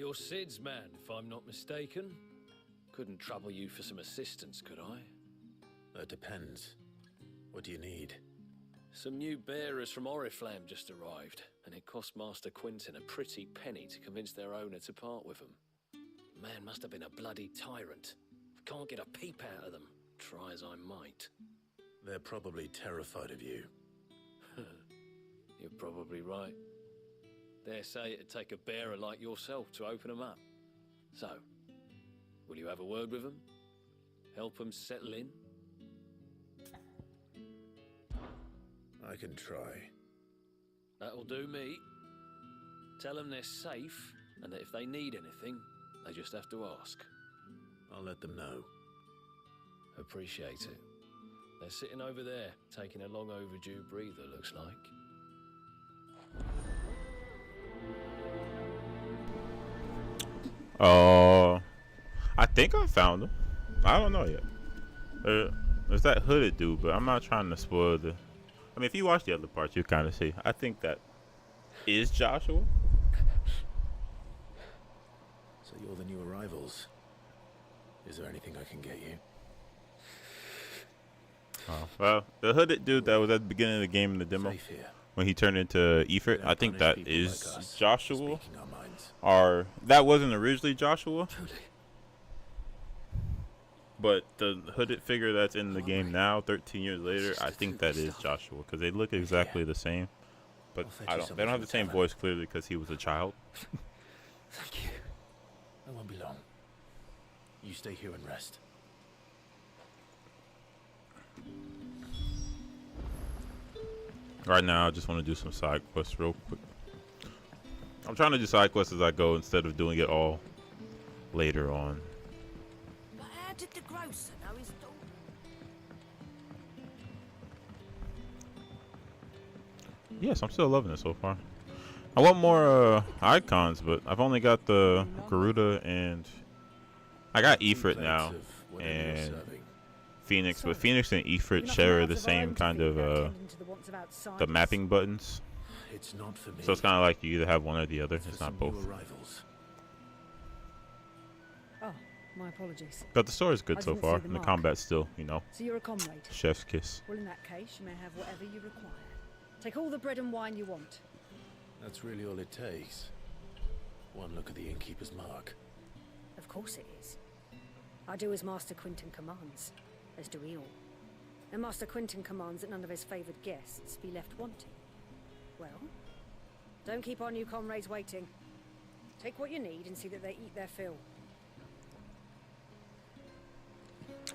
you're Sid's man, if I'm not mistaken. Couldn't trouble you for some assistance, could I? That depends. What do you need? Some new bearers from Oriflamme just arrived, and it cost Master Quinton a pretty penny to convince their owner to part with them. Man must have been a bloody tyrant. Can't get a peep out of them, try as I might. They're probably terrified of you. You're probably right. Dare say it'd take a bearer like yourself to open them up. So, will you have a word with them? Help them settle in? I can try. That'll do me. Tell them they're safe, and that if they need anything, they just have to ask. I'll let them know. Appreciate it. They're sitting over there, taking a long overdue breather, looks like. I think I found him. I don't know yet. There's that hooded dude, but I'm not trying to spoil the... I mean, if you watch the other parts, you kind of see. I think that is Joshua. So you're the new arrivals. Is there anything I can get you? Oh, well, the hooded dude that was at the beginning of the game in the demo, Safe here. when he turned into Ifrit, I think that People is like us, Joshua. speaking our minds. Or that wasn't originally Joshua, Truly. but the hooded figure that's in the game now, 13 years later, I think that is Joshua because they look exactly the same. But I'll fetch I you don't. They something don't have from the the same tavern. voice clearly because he was a child. Thank you. I won't be long. You stay here and rest. Right now, I just want to do some side quests real quick. I'm trying to do side quests as I go instead of doing it all later on. But how did the grocer know his daughter? Yes, I'm still loving it so far. I want more icons, but I've only got the Garuda and I got Ifrit now Plates of whatever you're and serving. Phoenix, but Phoenix and Ifrit share the same kind of the mapping buttons. It's not for me. So it's kind of like you either have one or the other. For It's some not both. new arrivals. Oh, my apologies. But the story's I good so didn't see far, the and the mark. combat's still, you know, So you're a comrade. chef's kiss. Well, in that case, you may have whatever you require. Take all the bread and wine you want. That's really all it takes. One look at the innkeeper's mark. Of course it is. I do as Master Quinton commands, as do we all. And Master Quinton commands that none of his favoured guests be left wanting. Well, don't keep our new comrades waiting. Take what you need and see that they eat their fill.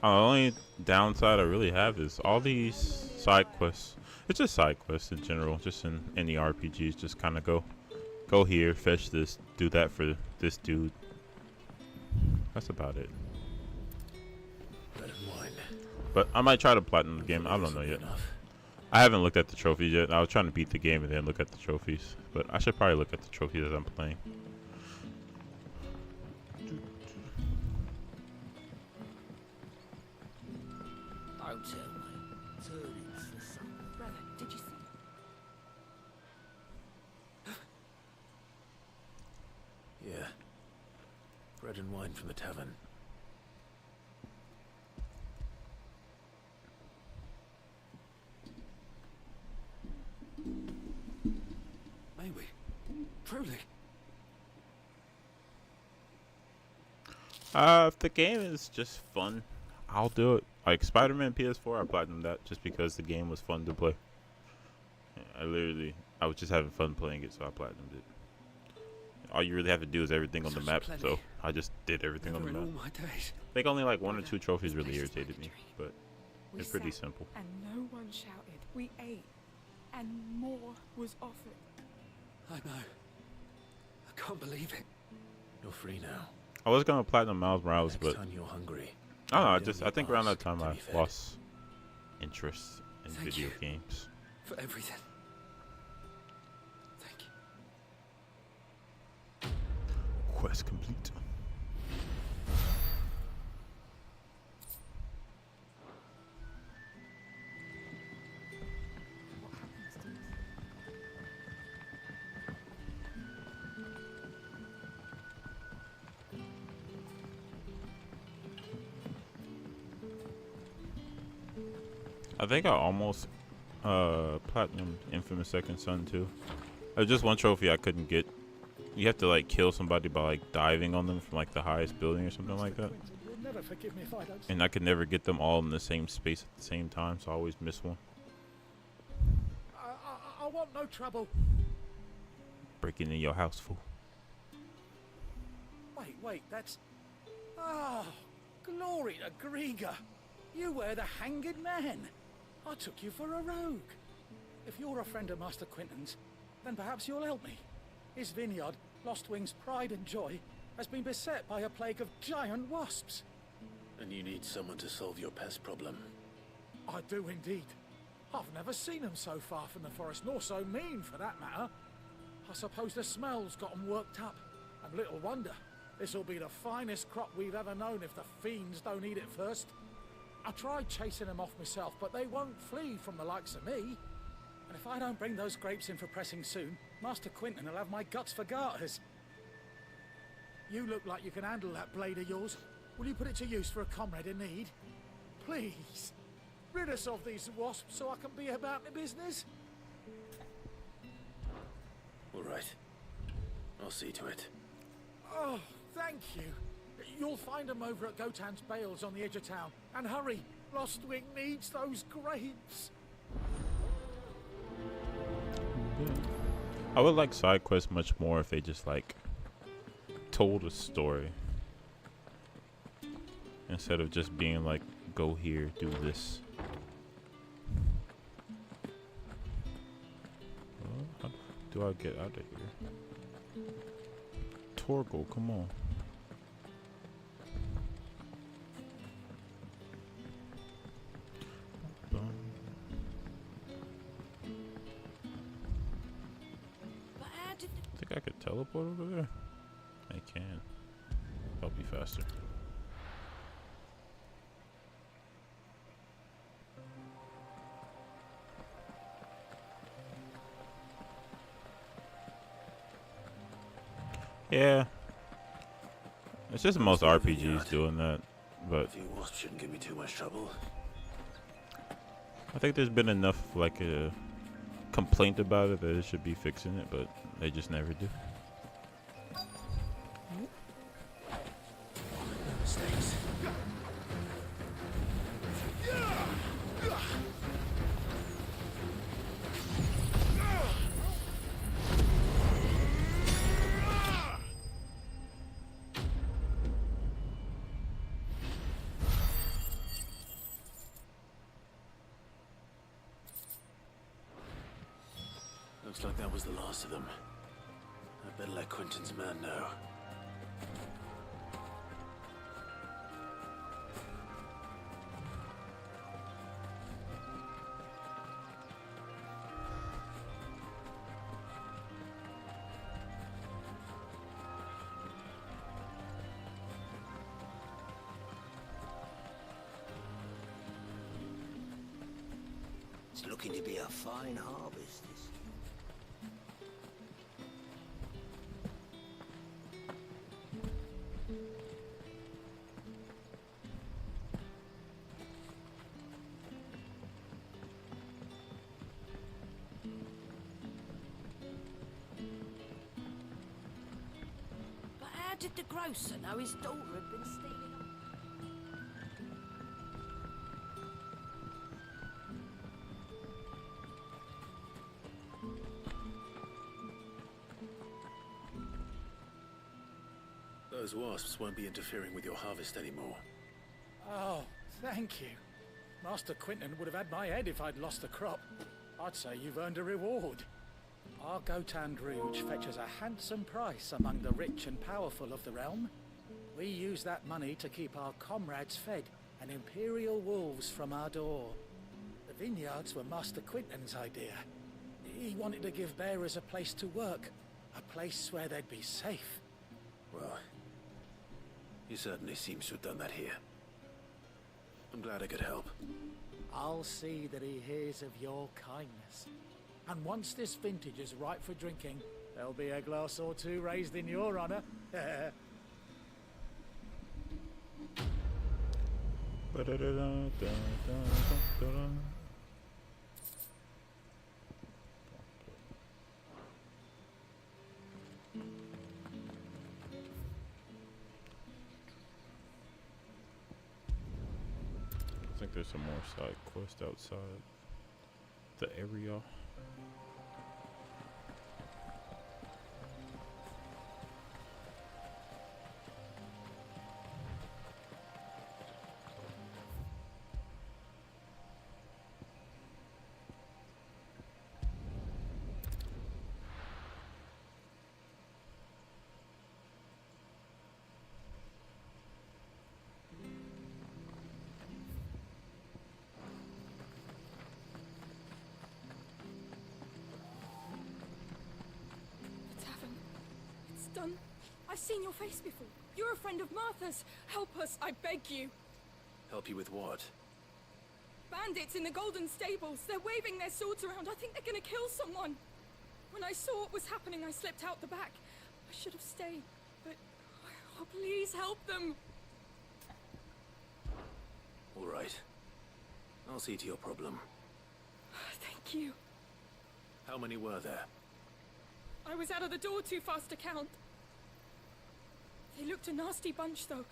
The only downside I really have is all these side quests. It's just side quests in general, just in any RPGs. Just kind of go here, fetch this, do that for this dude. That's about it. Bread and wine. But I might try to platinum the game. I don't know yet. I haven't looked at the trophies yet. I was trying to beat the game and then look at the trophies. But I should probably look at the trophies as I'm playing. Don't tell me. Turnings the sun. Brother, did you see? Yeah. Bread and wine from the tavern. May we? Truly? If the game is just fun, I'll do it. Like Spider-Man PS4, I platinumed that just because the game was fun to play. I was just having fun playing it, so I platinumed it. All you really have to do is everything on the map, so I just did everything on the Never in map. all my days. I think only like 1 or 2 trophies really irritated me, but We it's pretty sat, simple. and no one shouted. We ate, and more was offered. I know. I can't believe it. You're free now. I was gonna platinum Miles Morales, Next but time you're hungry. I don't know. you I think around that ask time to I be fed. lost interest in Thank video you. games. For everything. Thank you. Quest complete. What happens to us? I think I almost platinum Infamous Second Son too. There's just one trophy I couldn't get. You have to like kill somebody by like diving on them from like the highest building or something like that. You'll never forgive me if I don't. And I could never get them all in the same space at the same time, so I always miss one. I want no trouble. Breaking in your house, fool. Wait, that's... Oh, glory to Grieger. You were the Hanged Man. I took you for a rogue. If you're a friend of Master Quinton's, then perhaps you'll help me. His vineyard, Lostwing's pride and joy, has been beset by a plague of giant wasps. And you need someone to solve your pest problem. I do indeed. I've never seen them so far from the forest, nor so mean for that matter. I suppose the smell's got 'em worked up. And little wonder. This'll be the finest crop we've ever known if the fiends don't eat it first. I tried chasing them off myself, but they won't flee from the likes of me. And if I don't bring those grapes in for pressing soon, Master Quinton will have my guts for garters. You look like you can handle that blade of yours. Will you put it to use for a comrade in need? Please, rid us of these wasps so I can be about my business. All right. I'll see to it. Oh, thank you. You'll find them over at Gotan's Bales on the edge of town. And hurry, Lostwing needs those grapes. I would like side quests much more if they just like told a story instead of just being like, go here, do this. Well, how do I get out of here? Torgal, come on. Think I could teleport over there? I can. That'll be faster. Yeah. It's just most RPGs doing that, but A few wasps shouldn't give me too much trouble. I think there's been enough like a complaint about it that it should be fixing it, but they just never do. Mistakes. Looks like that was the last of them. I better let Quinton's man know. It's looking to be a fine harvest, this. But how did the grocer know his daughter had been stealing? Those wasps won't be interfering with your harvest anymore. Oh, thank you. Master Quinton would have had my head if I'd lost the crop. I'd say you've earned a reward. Our Gotan Rouge fetches a handsome price among the rich and powerful of the realm. We use that money to keep our comrades fed and Imperial wolves from our door. The vineyards were Master Quinton's idea. He wanted to give bearers a place to work, a place where they'd be safe. Well, he certainly seems to have done that here. I'm glad I could help. I'll see that he hears of your kindness. And once this vintage is ripe for drinking, there'll be a glass or two raised in your honor. think there's some more side quest outside the area. The tavern. It's done. I've seen your face before. You're a friend of Martha's. Help us, I beg you. Help you with what? Bandits in the Golden Stables. They're waving their swords around. I think they're gonna kill someone. When I saw what was happening, I slipped out the back. I should have stayed, but... Oh, please help them. All right. I'll see to your problem. Thank you. How many were there? I was out of the door too fast to count. They looked a nasty bunch, though.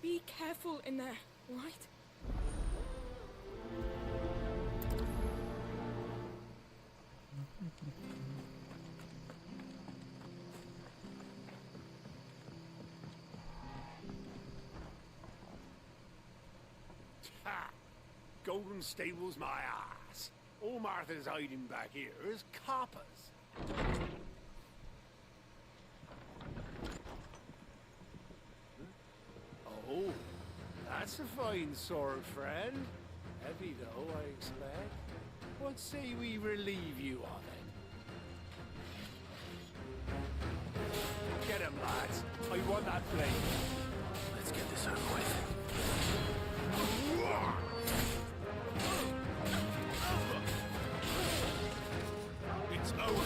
Be careful in there, all right? Ha! Golden Stables, my ass. All Martha's hiding back here is coppers. Oh, that's a fine sword, friend. Heavy though, I expect. What say we relieve you of it? Get him, lads. I want that blade. Let's get this over with. It's over.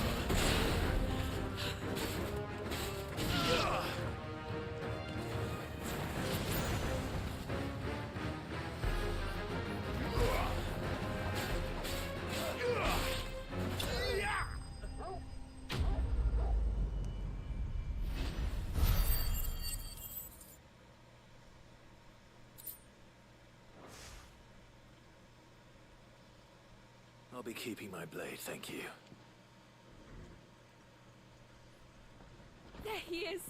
I'll be keeping my blade, thank you. There he is,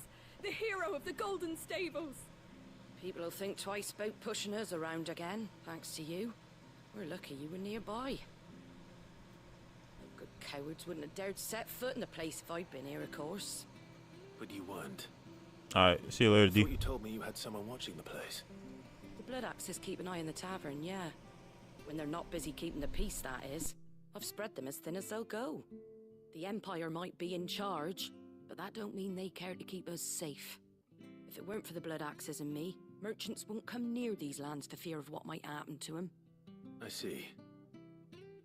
the hero of the Golden Stables. People will think twice about pushing us around again, thanks to you. We're lucky you were nearby. Good cowards wouldn't have dared set foot in the place if I'd been here, of course. But you weren't. Alright, see you later, I thought D. you told me you had someone watching the place. The Blood Axes keep an eye on the tavern, yeah. When they're not busy keeping the peace, that is. I've spread them as thin as they'll go. The Empire might be in charge, but that don't mean they care to keep us safe. If it weren't for the Blood Axes and me, merchants won't come near these lands for fear of what might happen to them. I see.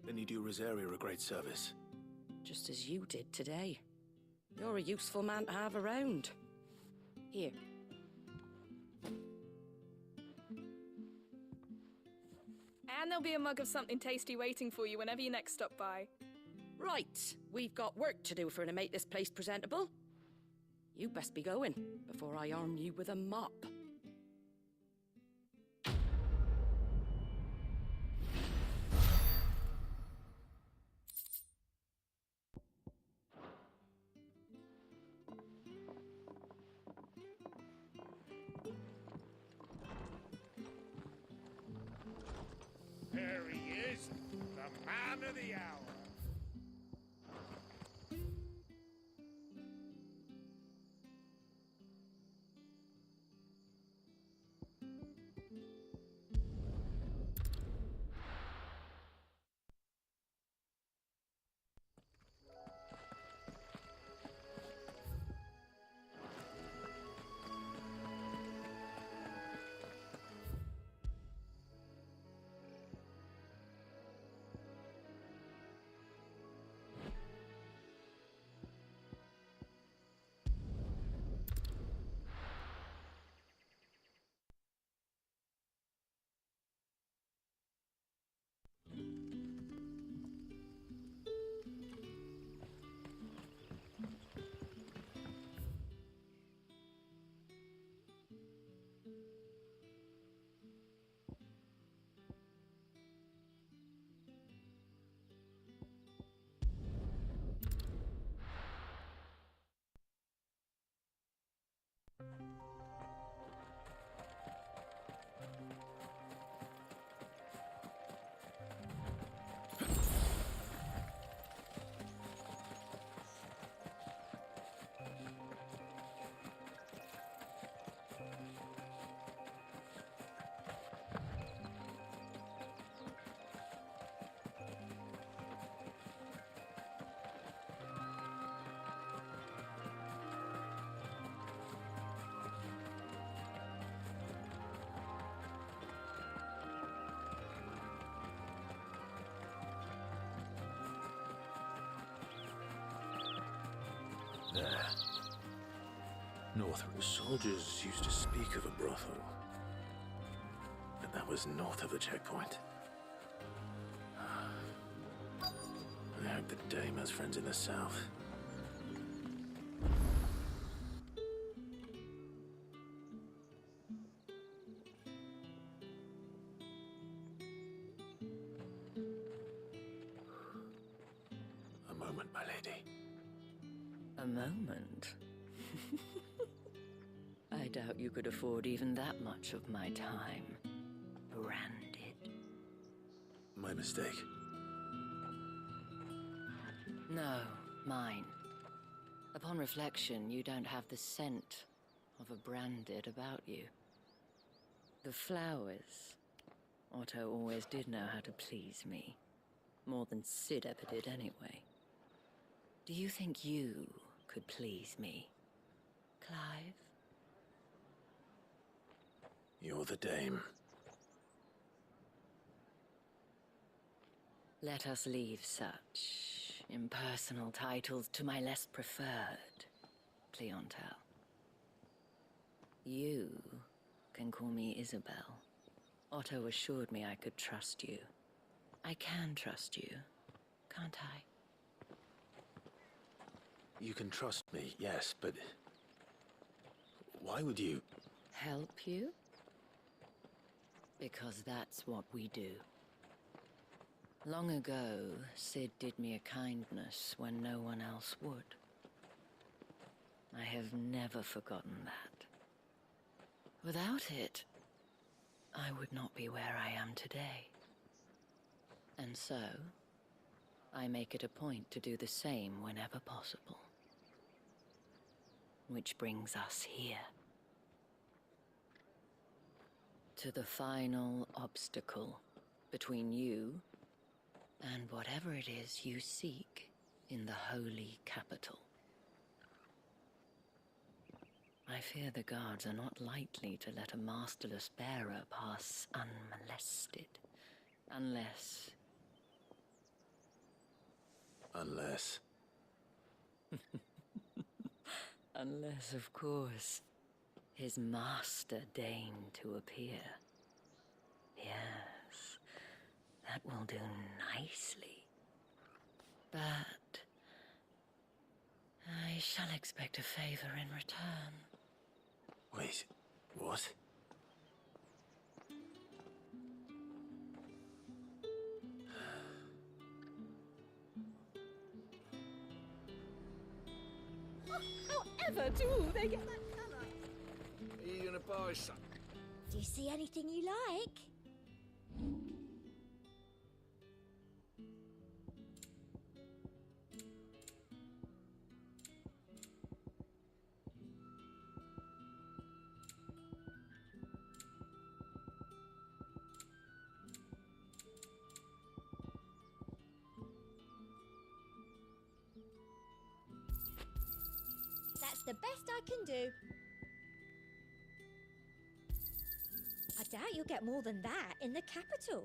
Then you do Rosaria a great service. Just as you did today. You're a useful man to have around. Here. And there'll be a mug of something tasty waiting for you whenever you next stop by. Right, we've got work to do for to make this place presentable. You best be going, before I arm you with a mop. There he is, the man of the hour. There. Northrop soldiers used to speak of a brothel. But that was north of the checkpoint. I hope the dame has friends in the south. A moment, my lady. A moment? I doubt you could afford even that much of my time. Branded. My mistake. No, mine. Upon reflection, you don't have the scent of a branded about you. The flowers. Otto always did know how to please me. More than Sid ever did anyway. Do you think you could please me, Clive? You're the dame. Let us leave such impersonal titles to my less preferred clientele. You can call me Isabel. Otto assured me I could trust you. I can trust you, can't I? You can trust me, yes, but... why would you... Help you? Because that's what we do. Long ago, Sid did me a kindness when no one else would. I have never forgotten that. Without it, I would not be where I am today. And so, I make it a point to do the same whenever possible. Which brings us here. To the final obstacle between you and whatever it is you seek in the holy capital. I fear the guards are not likely to let a masterless bearer pass unmolested. Unless... Unless... Unless, of course, his master deigned to appear. Yes, that will do nicely. But... I shall expect a favor in return. Wait, what? However do they get that colour? Are you gonna buy some? Do you see anything you like? That's the best I can do. I doubt you'll get more than that in the capital.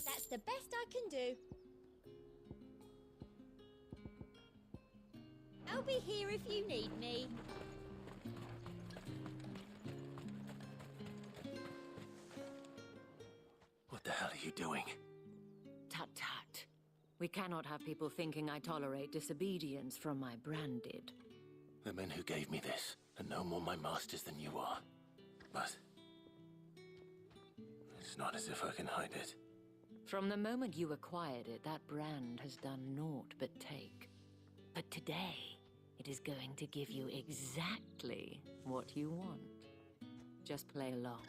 That's the best I can do. I'll be here if you need me. What the hell are you doing? Tut tut. We cannot have people thinking I tolerate disobedience from my branded. The men who gave me this are no more my masters than you are. But... it's not as if I can hide it. From the moment you acquired it, that brand has done naught but take. But today, it is going to give you exactly what you want. Just play along.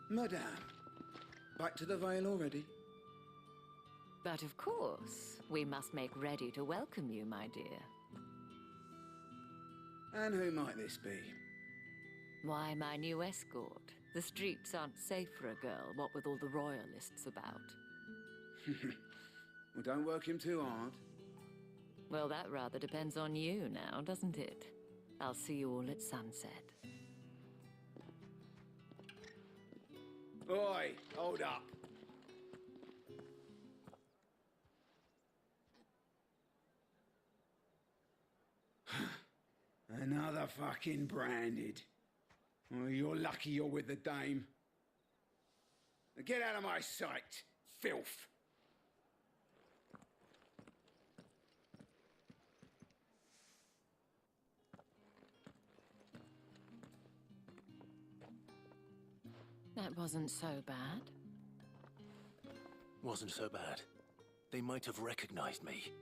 Madame, back to the Vale already? But of course, we must make ready to welcome you, my dear. And who might this be? Why, my new escort. The streets aren't safe for a girl, what with all the royalists about. Well, don't work him too hard. Well, that rather depends on you now, doesn't it? I'll see you all at sunset. Oi, hold up. Another fucking branded. Well, you're lucky you're with the dame. Now get out of my sight, filth. That wasn't so bad. Wasn't so bad. They might have recognized me.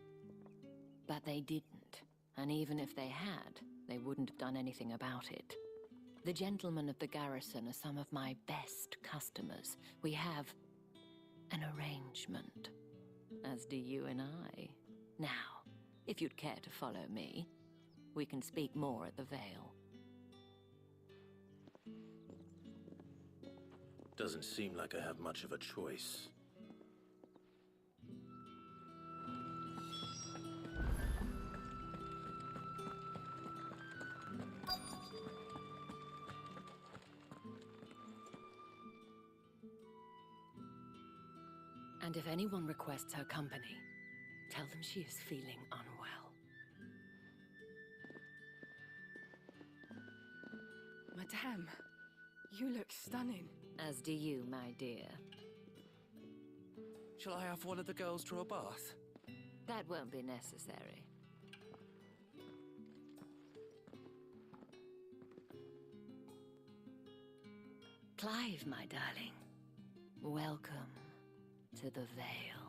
But they didn't. And even if they had, they wouldn't have done anything about it. The gentlemen of the garrison are some of my best customers. We have an arrangement, as do you and I. Now, if you'd care to follow me, we can speak more at the Vale. Doesn't seem like I have much of a choice. And if anyone requests her company, tell them she is feeling unwell. Madame, you look stunning. As do you, my dear. Shall I have one of the girls draw a bath? That won't be necessary. Clive, my darling. Welcome to the Vale.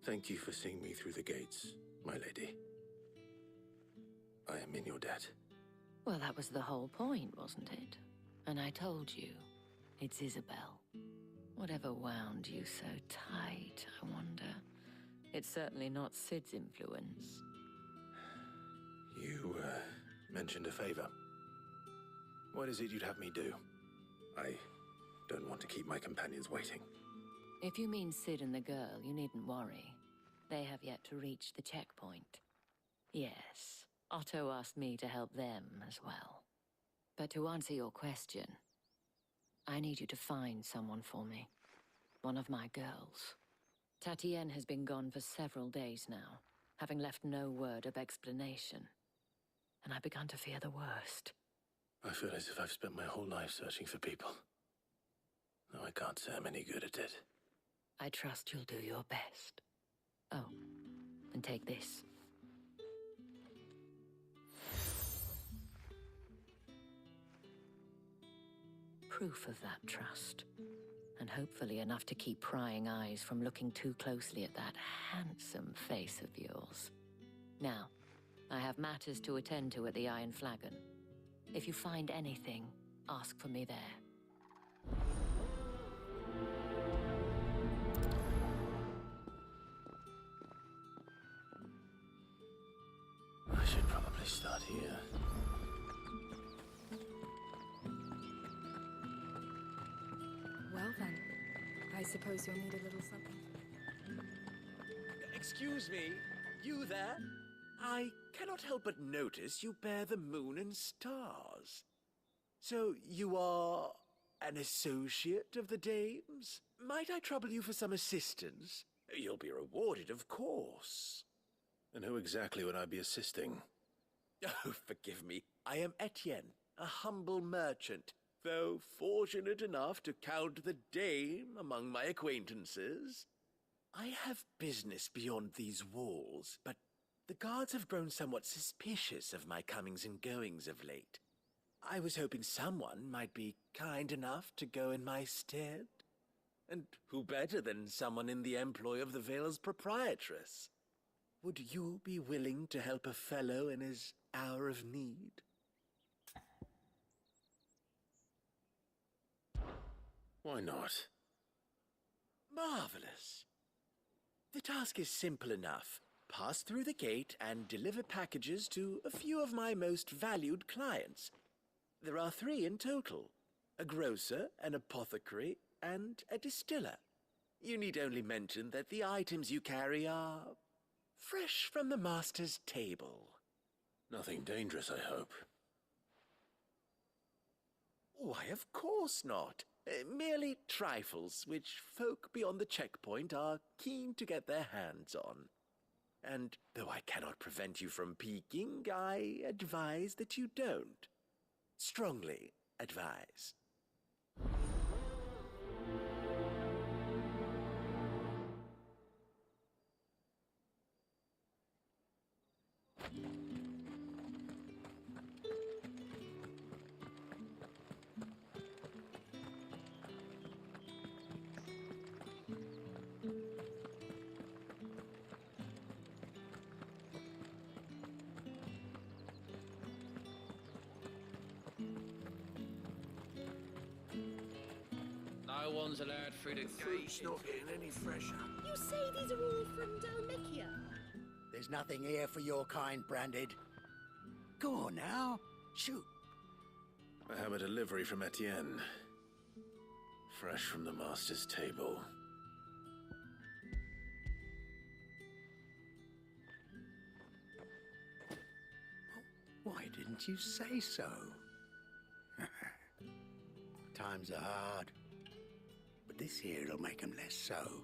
Thank you for seeing me through the gates, my lady. I am in your debt. Well, that was the whole point, wasn't it? And I told you, it's Isabel. Whatever wound you so tight, I wonder. It's certainly not Sid's influence. You, mentioned a favor. What is it you'd have me do? I don't want to keep my companions waiting. If you mean Sid and the girl, you needn't worry. They have yet to reach the checkpoint. Yes, Otto asked me to help them as well. But to answer your question, I need you to find someone for me. One of my girls. Tatienne has been gone for several days now, having left no word of explanation. And I've begun to fear the worst. I feel as if I've spent my whole life searching for people. No, I can't say I'm any good at it. I trust you'll do your best. Oh, and take this. Proof of that trust. And hopefully enough to keep prying eyes from looking too closely at that handsome face of yours. Now, I have matters to attend to at the Iron Flagon. If you find anything, ask for me there. I should probably start here. Well then, I suppose you'll need a little something. Excuse me, you there? I cannot help but notice you bear the moon and stars. So you are an associate of the dames? Might I trouble you for some assistance? You'll be rewarded, of course. And who exactly would I be assisting? Oh, forgive me. I am Etienne, a humble merchant, though fortunate enough to count the dame among my acquaintances. I have business beyond these walls, but the guards have grown somewhat suspicious of my comings and goings of late. I was hoping someone might be kind enough to go in my stead. And who better than someone in the employ of the Vale's proprietress? Would you be willing to help a fellow in his hour of need? Why not? Marvelous. The task is simple enough. Pass through the gate and deliver packages to a few of my most valued clients. There are 3 in total. A grocer, an apothecary, and a distiller. You need only mention that the items you carry are fresh from the master's table. Nothing dangerous, I hope. Why, of course not. Merely trifles which folk beyond the checkpoint are keen to get their hands on. And though I cannot prevent you from peeking, I advise that you don't. Strongly advise. No one's allowed through the gate. Fruit's not getting any fresher. You say these are all from Dhalmekia? There's nothing here for your kind, Branded. Go on now. Shoot. I have a delivery from Etienne. Fresh from the master's table. Why didn't you say so? Times are hard. But this here'll make 'em less so.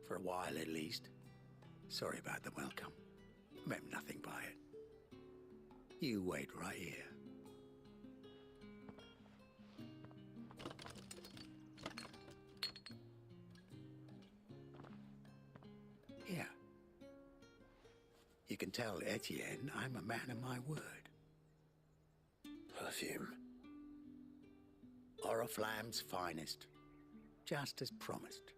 For a while at least. Sorry about the welcome. Meant nothing by it. You wait right here. Here. You can tell Etienne I'm a man of my word. Perfume. Oriflamme's finest. Just as promised.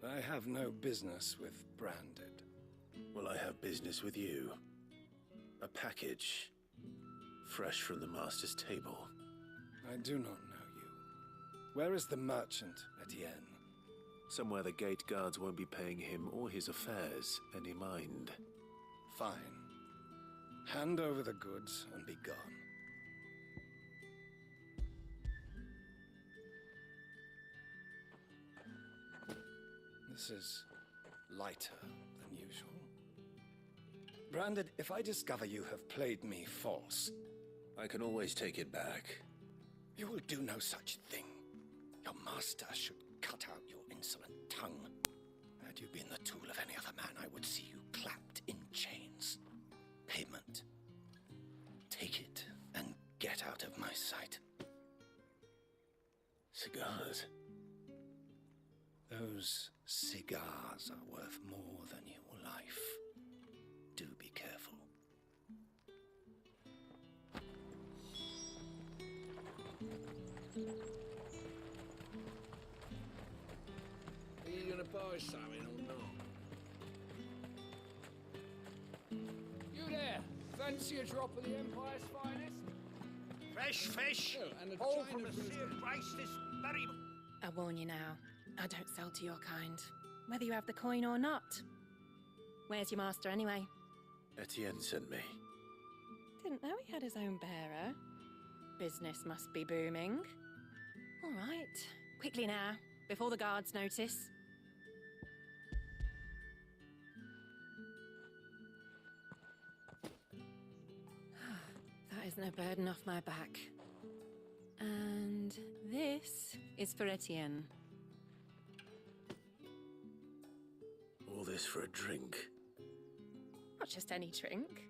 I have no business with Branded. Well, I have business with you. A package. Fresh from the master's table. I do not know you. Where is the merchant, Etienne? Somewhere the gate guards won't be paying him or his affairs any mind. Fine. Hand over the goods and be gone. This is lighter than usual. Branded, if I discover you have played me false... I can always take it back. You will do no such thing. Your master should cut out your insolent tongue. Had you been the tool of any other man, I would see you clapped in chains. Payment. Take it and get out of my sight. Cigars? Those cigars are worth more than your life. Do be careful. Are you gonna buy something or not? You there? Fancy a drop of the Empire's finest? Fresh fish, Oh, and a all China from the fruit. same place this very... I warn you now, I don't sell to your kind, whether you have the coin or not. Where's your master anyway? Etienne sent me. Didn't know he had his own bearer. Business must be booming. All right, quickly now, before the guards notice. That isn't a burden off my back. And this is for Etienne. All this for a drink. Not just any drink.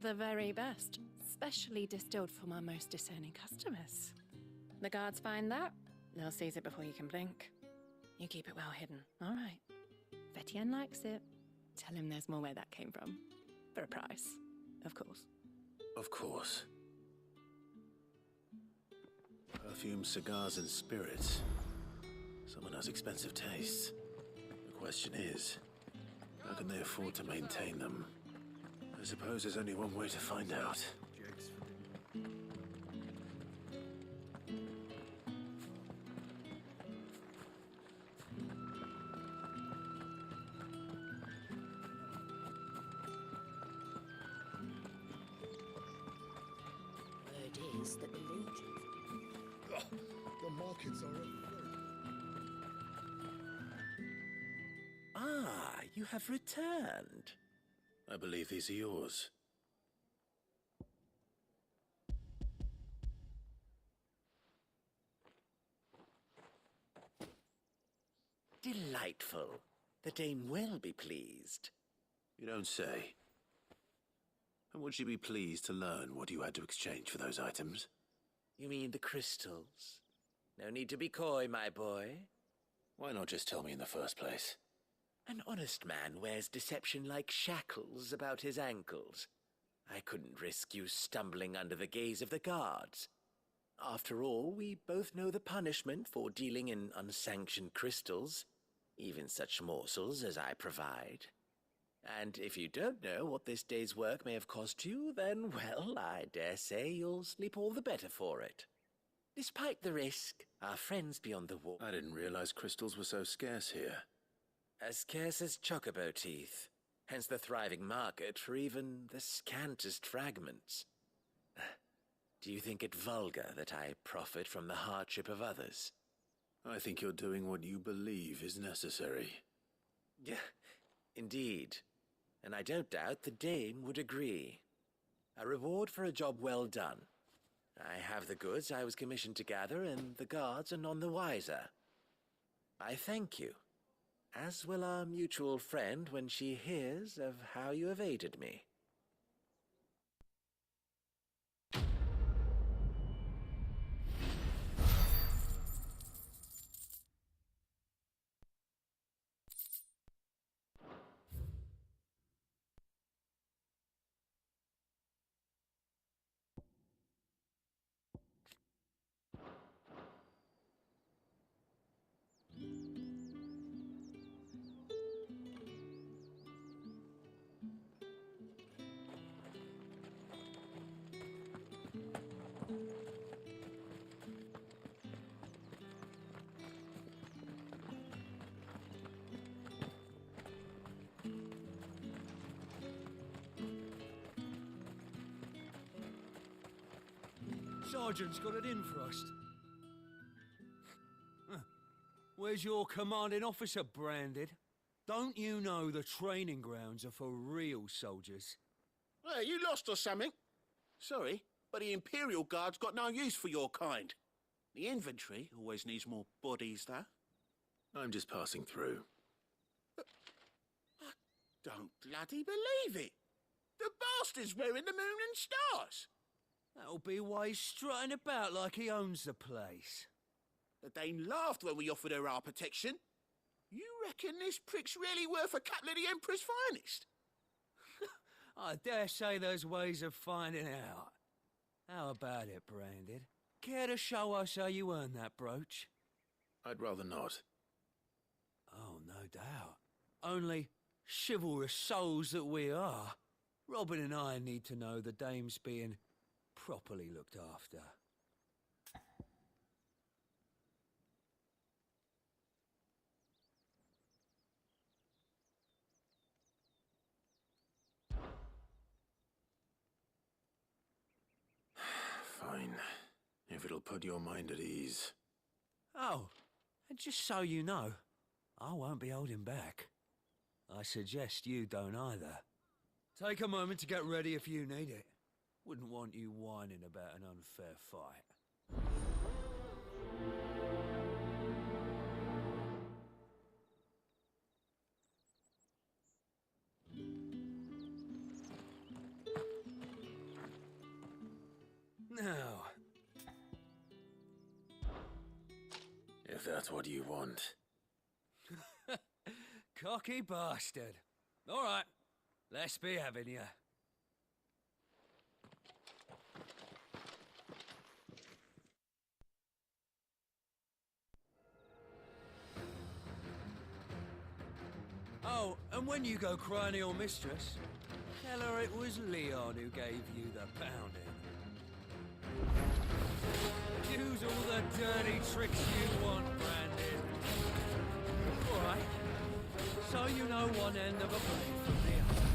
The very best, specially distilled for my most discerning customers. The guards find that, they'll seize it before you can blink. You keep it well hidden, all right? If Etienne likes it, tell him there's more where that came from. For a price, of course. Of course. Perfume, cigars, and spirits. Someone has expensive tastes. The question is, how can they afford to maintain them? I suppose there's only one way to find out. Word is that the Legion... The markets are Ah, you have returned. I believe these are yours. Delightful. The Dame will be pleased. You don't say. And would she be pleased to learn what you had to exchange for those items? You mean the crystals? No need to be coy, my boy. Why not just tell me in the first place? An honest man wears deception like shackles about his ankles. I couldn't risk you stumbling under the gaze of the guards. After all, we both know the punishment for dealing in unsanctioned crystals, even such morsels as I provide. And if you don't know what this day's work may have cost you, then, well, I dare say you'll sleep all the better for it. Despite the risk, our friends beyond the wall... I didn't realize crystals were so scarce here. As scarce as chocobo teeth, hence the thriving market for even the scantest fragments. Do you think it vulgar that I profit from the hardship of others? I think you're doing what you believe is necessary. Yeah, indeed. And I don't doubt the Dame would agree. A reward for a job well done. I have the goods I was commissioned to gather, and the guards are none the wiser. I thank you, as will our mutual friend when she hears of how you have aided me. Sergeant's got it in for us. Where's your commanding officer, Branded? Don't you know the training grounds are for real soldiers? Hey, you lost or something? Sorry, but the Imperial Guard's got no use for your kind. The infantry always needs more bodies, though. I'm just passing through. I don't bloody believe it. The bastard's wearing the moon and stars. That'll be why he's strutting about like he owns the place. The Dame laughed when we offered her our protection. You reckon this prick's really worth a couple of the Emperor's finest? I dare say there's ways of finding out. How about it, Branded? Care to show us how you earned that brooch? I'd rather not. Oh, no doubt. Only chivalrous souls that we are, Robin and I need to know the Dame's being properly looked after. Fine. If it'll put your mind at ease. Oh, and just so you know, I won't be holding back. I suggest you don't either. Take a moment to get ready if you need it. Wouldn't want you whining about an unfair fight. Now, if that's what you want. cocky bastard. All right, let's be having you. Oh, and when you go crying to your mistress, Tell her it was Leon who gave you the pounding. Use all the dirty tricks you want, Brandon. All right. So you know one end of a blade from the other.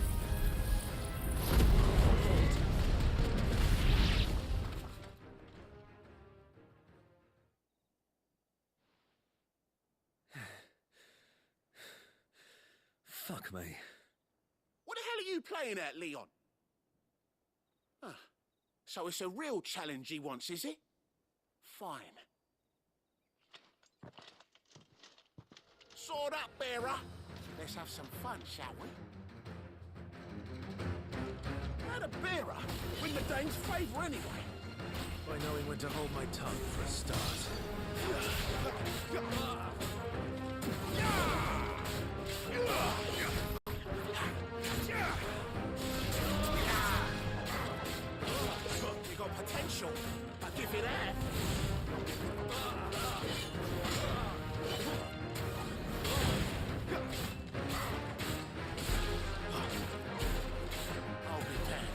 Fuck me. What the hell are you playing at, Leon? Ah, so it's a real challenge he wants, is it? Fine. Sword up, bearer. Let's have some fun, shall we? How the bearer win the dame's favour anyway? By knowing when to hold my tongue for a start. You got potential. I'll give you that. I'll be damned.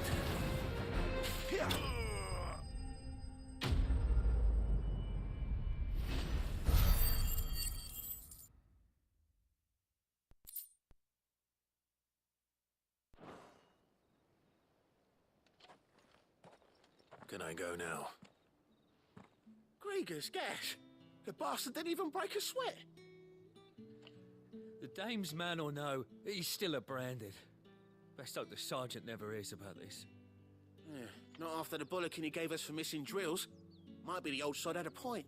Can I go now? Grieger's gas. The bastard didn't even break a sweat. The dame's man or no, he's still a Branded. Best hope the sergeant never hears about this. Yeah, not after the bollocking he gave us for missing drills. Might be the old sod had a point.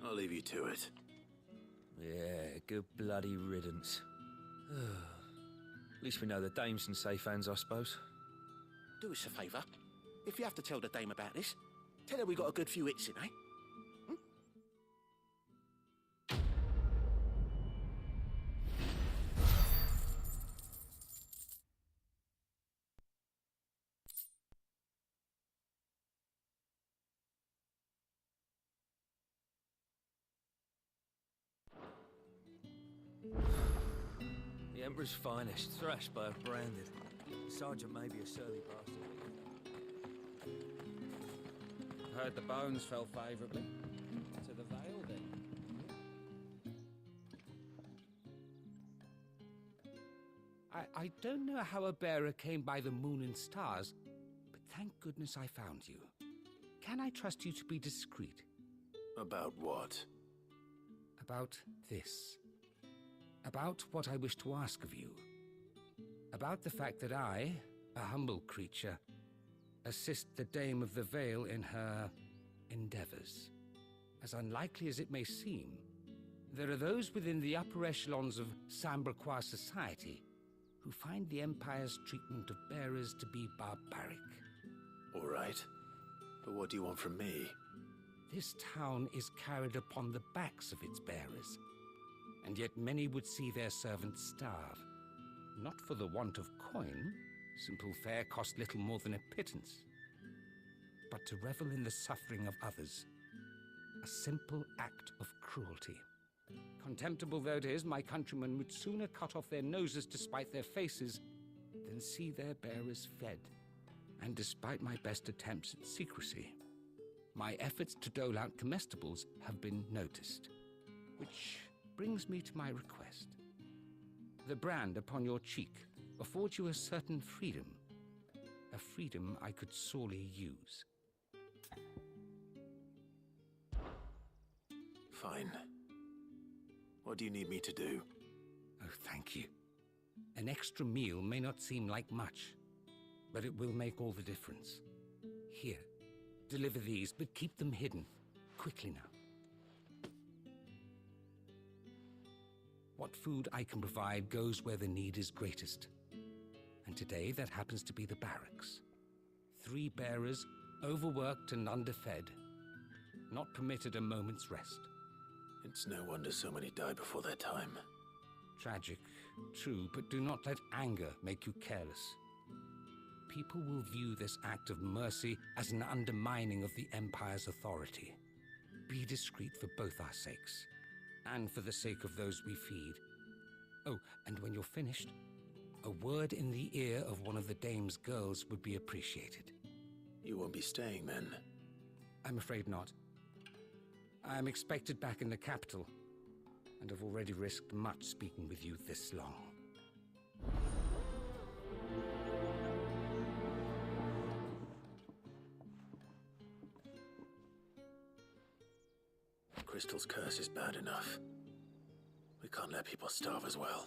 I'll leave you to it. Yeah, good bloody riddance. At least we know the dame's in safe hands, I suppose. Do us a favour. If you have to tell the dame about this, tell her we got a good few hits in, eh? The Emperor's finest, thrashed by a Branded. The sergeant may be a surly bastard. Heard the bones fell favourably to the Vale, then. I don't know how a bearer came by the moon and stars, but thank goodness I found you. Can I trust you to be discreet? About what? About this. About what I wish to ask of you. About the fact that I, a humble creature, assist the Dame of the Vale in her endeavors. As unlikely as it may seem, there are those within the upper echelons of Sambraquois society who find the Empire's treatment of bearers to be barbaric. All right. But what do you want from me? This town is carried upon the backs of its bearers, and yet many would see their servants starve. Not for the want of coin. Simple fare cost little more than a pittance. But to revel in the suffering of others. A simple act of cruelty. Contemptible though it is, my countrymen would sooner cut off their noses to spite their faces than see their bearers fed. And despite my best attempts at secrecy, my efforts to dole out comestibles have been noticed. Which brings me to my request. The brand upon your cheek affords you a certain freedom. A freedom I could sorely use. Fine. What do you need me to do? Oh, thank you. An extra meal may not seem like much, but it will make all the difference. Here, deliver these, but keep them hidden. Quickly now. What food I can provide goes where the need is greatest. And today that happens to be the barracks. 3 bearers, overworked and underfed, not permitted a moment's rest. It's no wonder so many die before their time. Tragic, true, but do not let anger make you careless. People will view this act of mercy as an undermining of the Empire's authority. Be discreet for both our sakes, and for the sake of those we feed. Oh, and when you're finished, A word in the ear of one of the dame's girls would be appreciated. You won't be staying then? I'm afraid not. I am expected back in the capital, and have already risked much speaking with you this long. Crystal's curse is bad enough. We can't let people starve as well.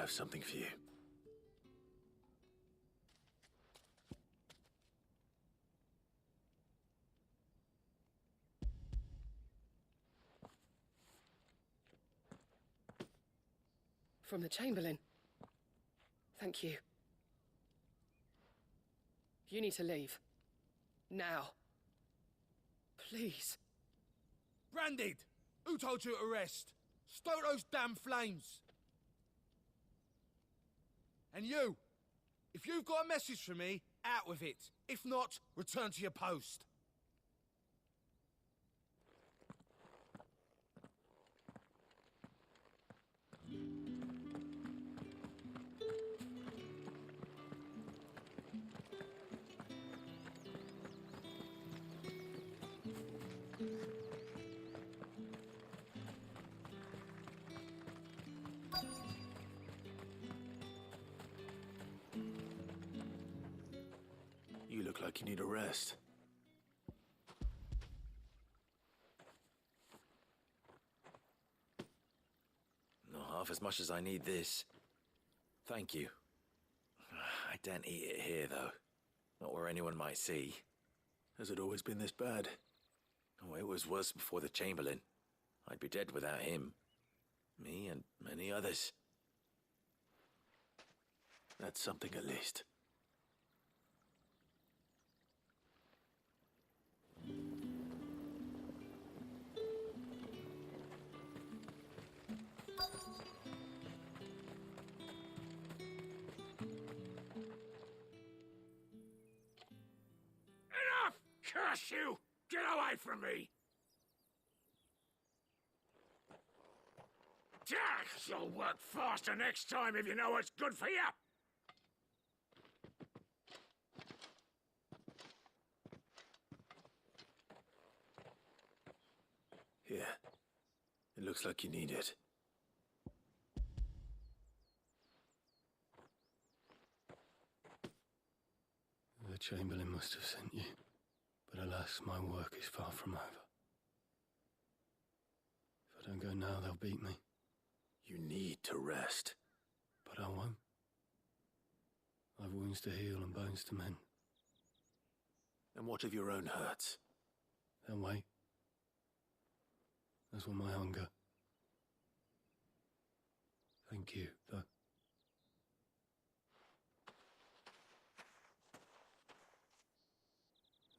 have something for you. From the Chamberlain. Thank you. You need to leave. Now. Please. Branded! Who told you to rest? Stoke those damn flames! And you! If you've got a message for me, out with it. If not, return to your post. You look like you need a rest. Not half as much as I need this. Thank you. I daren't eat it here, though. Not where anyone might see. Has it always been this bad? Oh, it was worse before the Chamberlain. I'd be dead without him. Me and many others. That's something at least. Enough! Curse you! Get away from me! Jack, you'll work faster next time if you know what's good for you! Here. It looks like you need it. The Chamberlain must have sent you, but alas, my work is far from over. If I don't go now, they'll beat me. You need to rest. But I won't. I've wounds to heal and bones to mend. And what of your own hurts? They'll wait. As will my hunger. Thank you, though.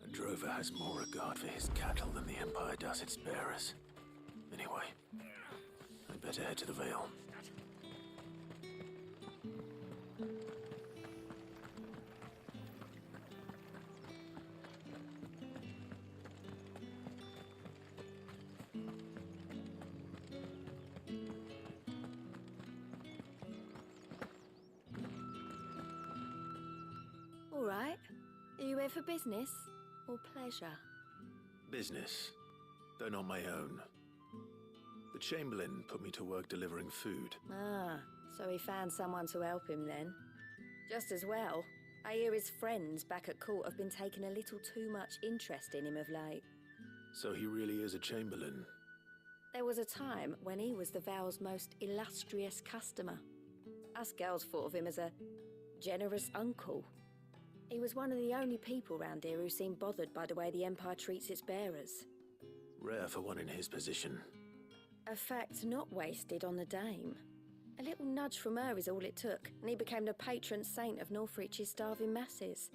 A drover has more regard for his cattle than the Empire does its bearers. Anyway, I'd better head to the Vale. All right. Are you here for business or pleasure? Business, though not my own. The Chamberlain put me to work delivering food. Ah, so he found someone to help him then. Just as well. I hear his friends back at court have been taking a little too much interest in him of late. So he really is a Chamberlain. There was a time when he was the Vale's most illustrious customer. Us girls thought of him as a generous uncle. He was one of the only people round here who seemed bothered by the way the Empire treats its bearers. Rare for one in his position. A fact not wasted on the Dame. A little nudge from her is all it took, and he became the patron saint of Northreach's starving masses.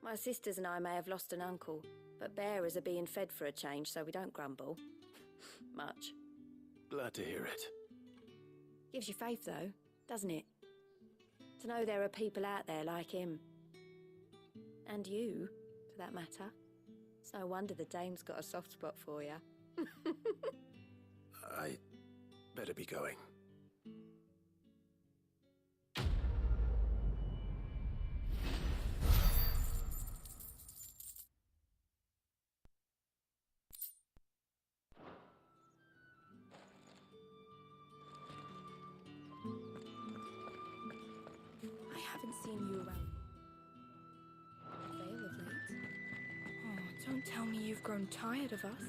My sisters and I may have lost an uncle, but bearers are being fed for a change, so we don't grumble. Much. Glad to hear it. Gives you faith, though, doesn't it? To know there are people out there like him. And you, for that matter. It's no wonder the Dame's got a soft spot for you. I better be going. I haven't seen you around. Vale of late. Oh, don't tell me you've grown tired of us.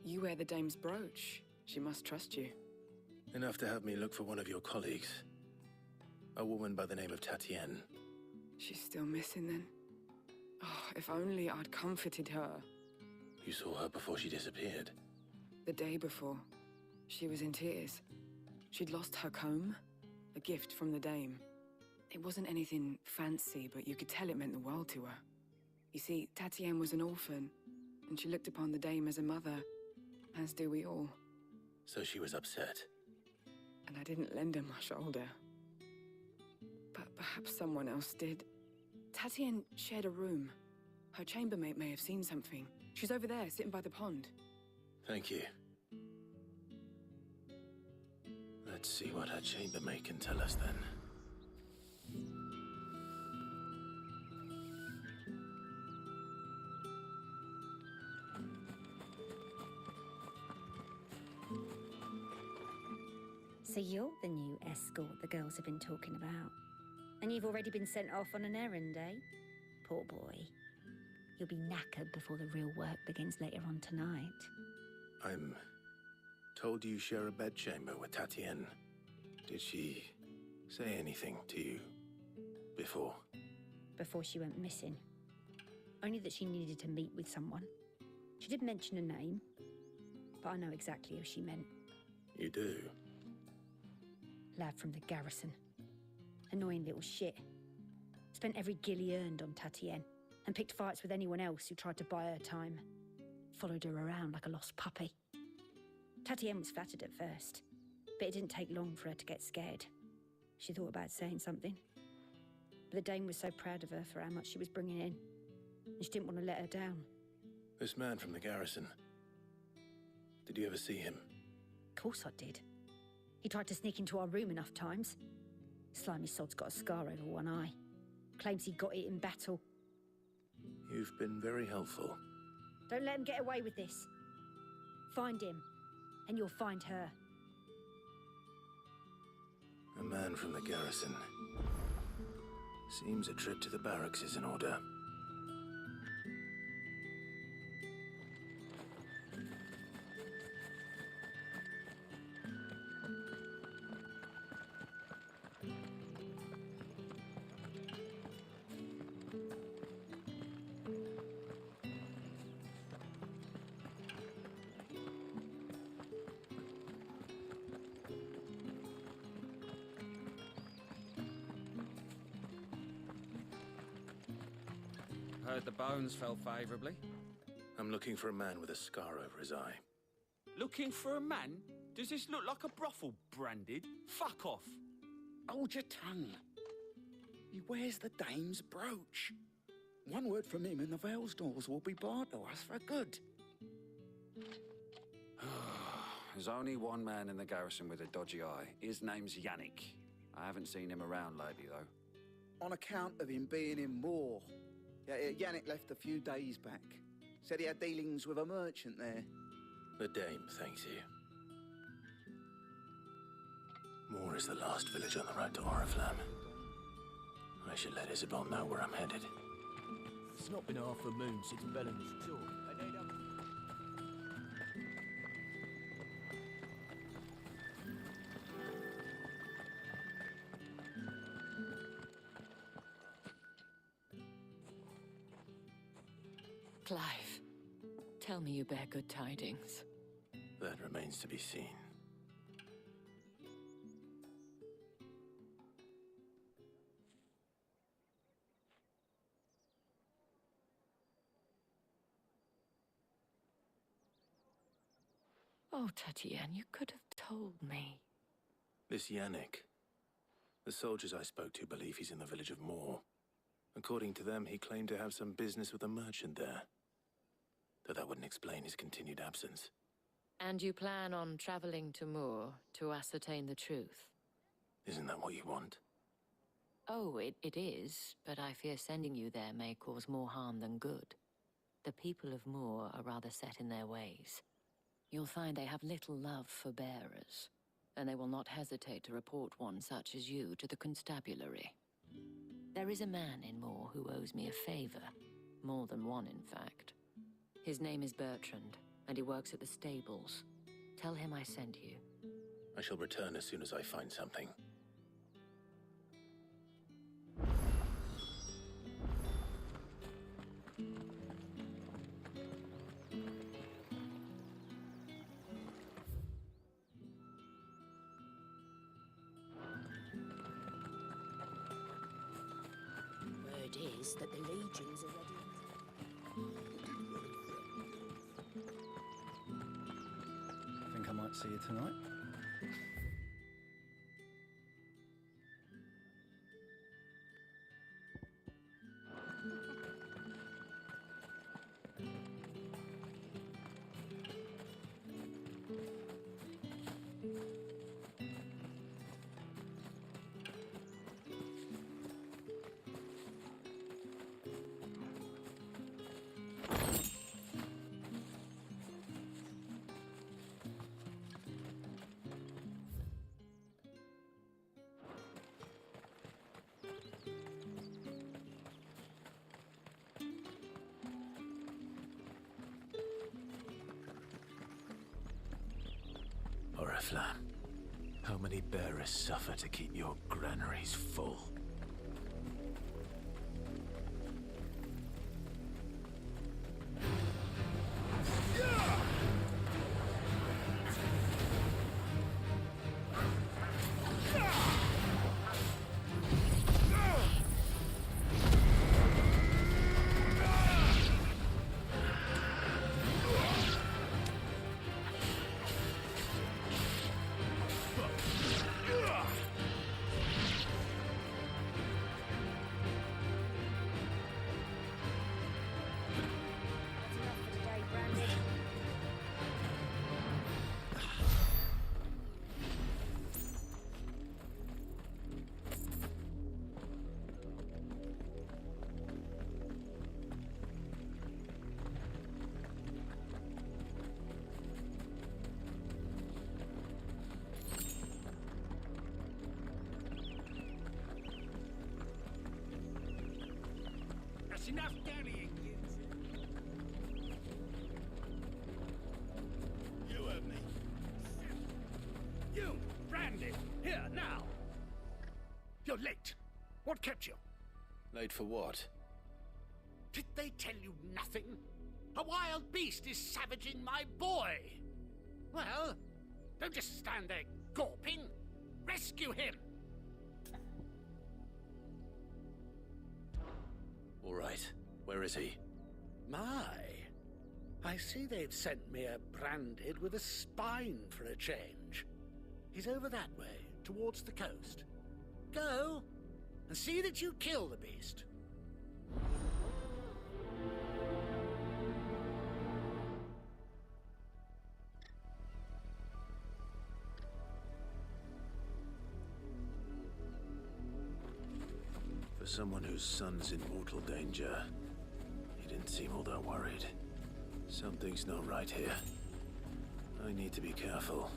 You wear the dame's brooch. She must trust you. Enough to have me look for one of your colleagues. A woman by the name of Tatienne. She's still missing then? Oh, if only I'd comforted her. You saw her before she disappeared. The day before. She was in tears. She'd lost her comb, a gift from the dame. It wasn't anything fancy, but you could tell it meant the world to her. You see, Tatienne was an orphan, and she looked upon the dame as a mother, as do we all. So she was upset. And I didn't lend her my shoulder. But perhaps someone else did. Tatienne shared a room. Her chambermaid may have seen something. She's over there, sitting by the pond. Thank you. Let's see what her chambermaid can tell us then. So you're the new escort the girls have been talking about. And you've already been sent off on an errand, eh? Poor boy. You'll be knackered before the real work begins later on tonight. I'm told you share a bedchamber with Tatienne. Did she say anything to you before? Before she went missing. Only that she needed to meet with someone. She did mention a name, but I know exactly who she meant. You do? Lad from the garrison. Annoying little shit. Spent every guil he earned on Tatienne, and picked fights with anyone else who tried to buy her time. Followed her around like a lost puppy. Tatienne was flattered at first, but it didn't take long for her to get scared. She thought about saying something. But the dame was so proud of her for how much she was bringing in, and she didn't want to let her down. This man from the garrison. Did you ever see him? Of course I did. He tried to sneak into our room enough times. Slimy sod's got a scar over one eye. Claims he got it in battle. You've been very helpful. Don't let him get away with this. Find him, and you'll find her. A man from the garrison. Seems a trip to the barracks is in order. Heard the bones fell favourably. I'm looking for a man with a scar over his eye. Looking for a man? Does this look like a brothel, Branded? Fuck off. Hold your tongue. He wears the dame's brooch. One word from him and the Vale's doors will be barred to us for good. There's only one man in the garrison with a dodgy eye. His name's Yannick. I haven't seen him around lately, though. On account of him being in Moor. Yannick left a few days back. Said he had dealings with a merchant there. The dame thanks you. Moor is the last village on the road to Oriflamme. I should let Isabel know where I'm headed. It's not been half a moon since Bellamy's tour. Clive, tell me you bear good tidings. That remains to be seen. Oh, Tatienne, you could have told me. This Yannick. The soldiers I spoke to believe he's in the village of Moor. According to them, he claimed to have some business with a merchant there. Though that wouldn't explain his continued absence. And you plan on traveling to Moor to ascertain the truth? Isn't that what you want? Oh, it is, but I fear sending you there may cause more harm than good. The people of Moor are rather set in their ways. You'll find they have little love for bearers, and they will not hesitate to report one such as you to the constabulary. There is a man in Moor who owes me a favor. More than one, in fact. His name is Bertrand, and he works at the stables. Tell him I sent you. I shall return as soon as I find something. Word is that the legions are ready. Think I might see you tonight? Oriflamme, how many bearers suffer to keep your granaries full? That's enough dallying, you two. You have me. You, Brandy, here, now. You're late. What kept you? Late for what? Did they tell you nothing? A wild beast is savaging my boy. Well, don't just stand there gawping. Rescue him. All right. Where is he? My. I see they've sent me a Branded with a spine for a change. He's over that way, towards the coast. Go, and see that you kill the beast. For someone whose son's in mortal danger, he didn't seem all that worried. Something's not right here. I need to be careful.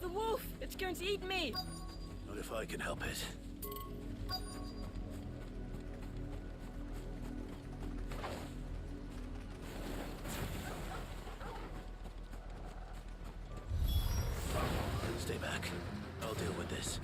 The wolf! It's going to eat me! Not if I can help it. Stay back. I'll deal with this.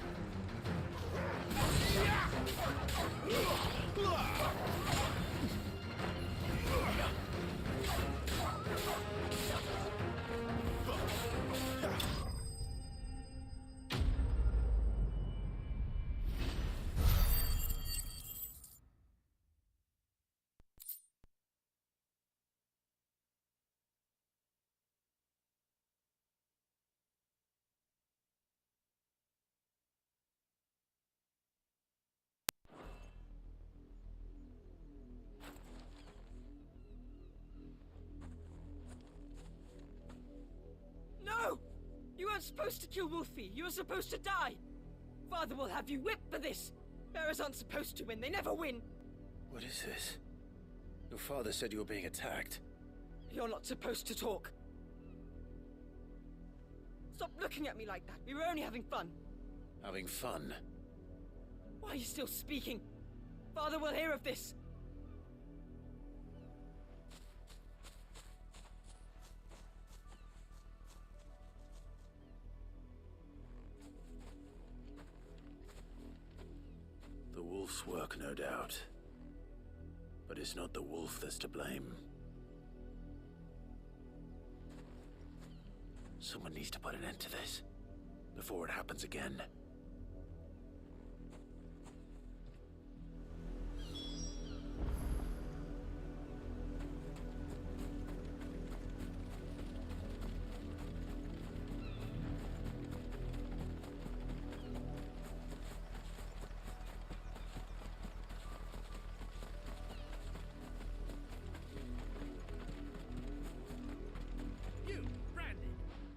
No! You weren't supposed to kill Wolfie. You were supposed to die. Father will have you whipped for this. Bearers aren't supposed to win. They never win. What is this? Your father said you were being attacked. You're not supposed to talk. Stop looking at me like that. We were only having fun. Having fun? Why are you still speaking? Father will hear of this. The wolf's work, no doubt. But it's not the wolf that's to blame. Someone needs to put an end to this before it happens again.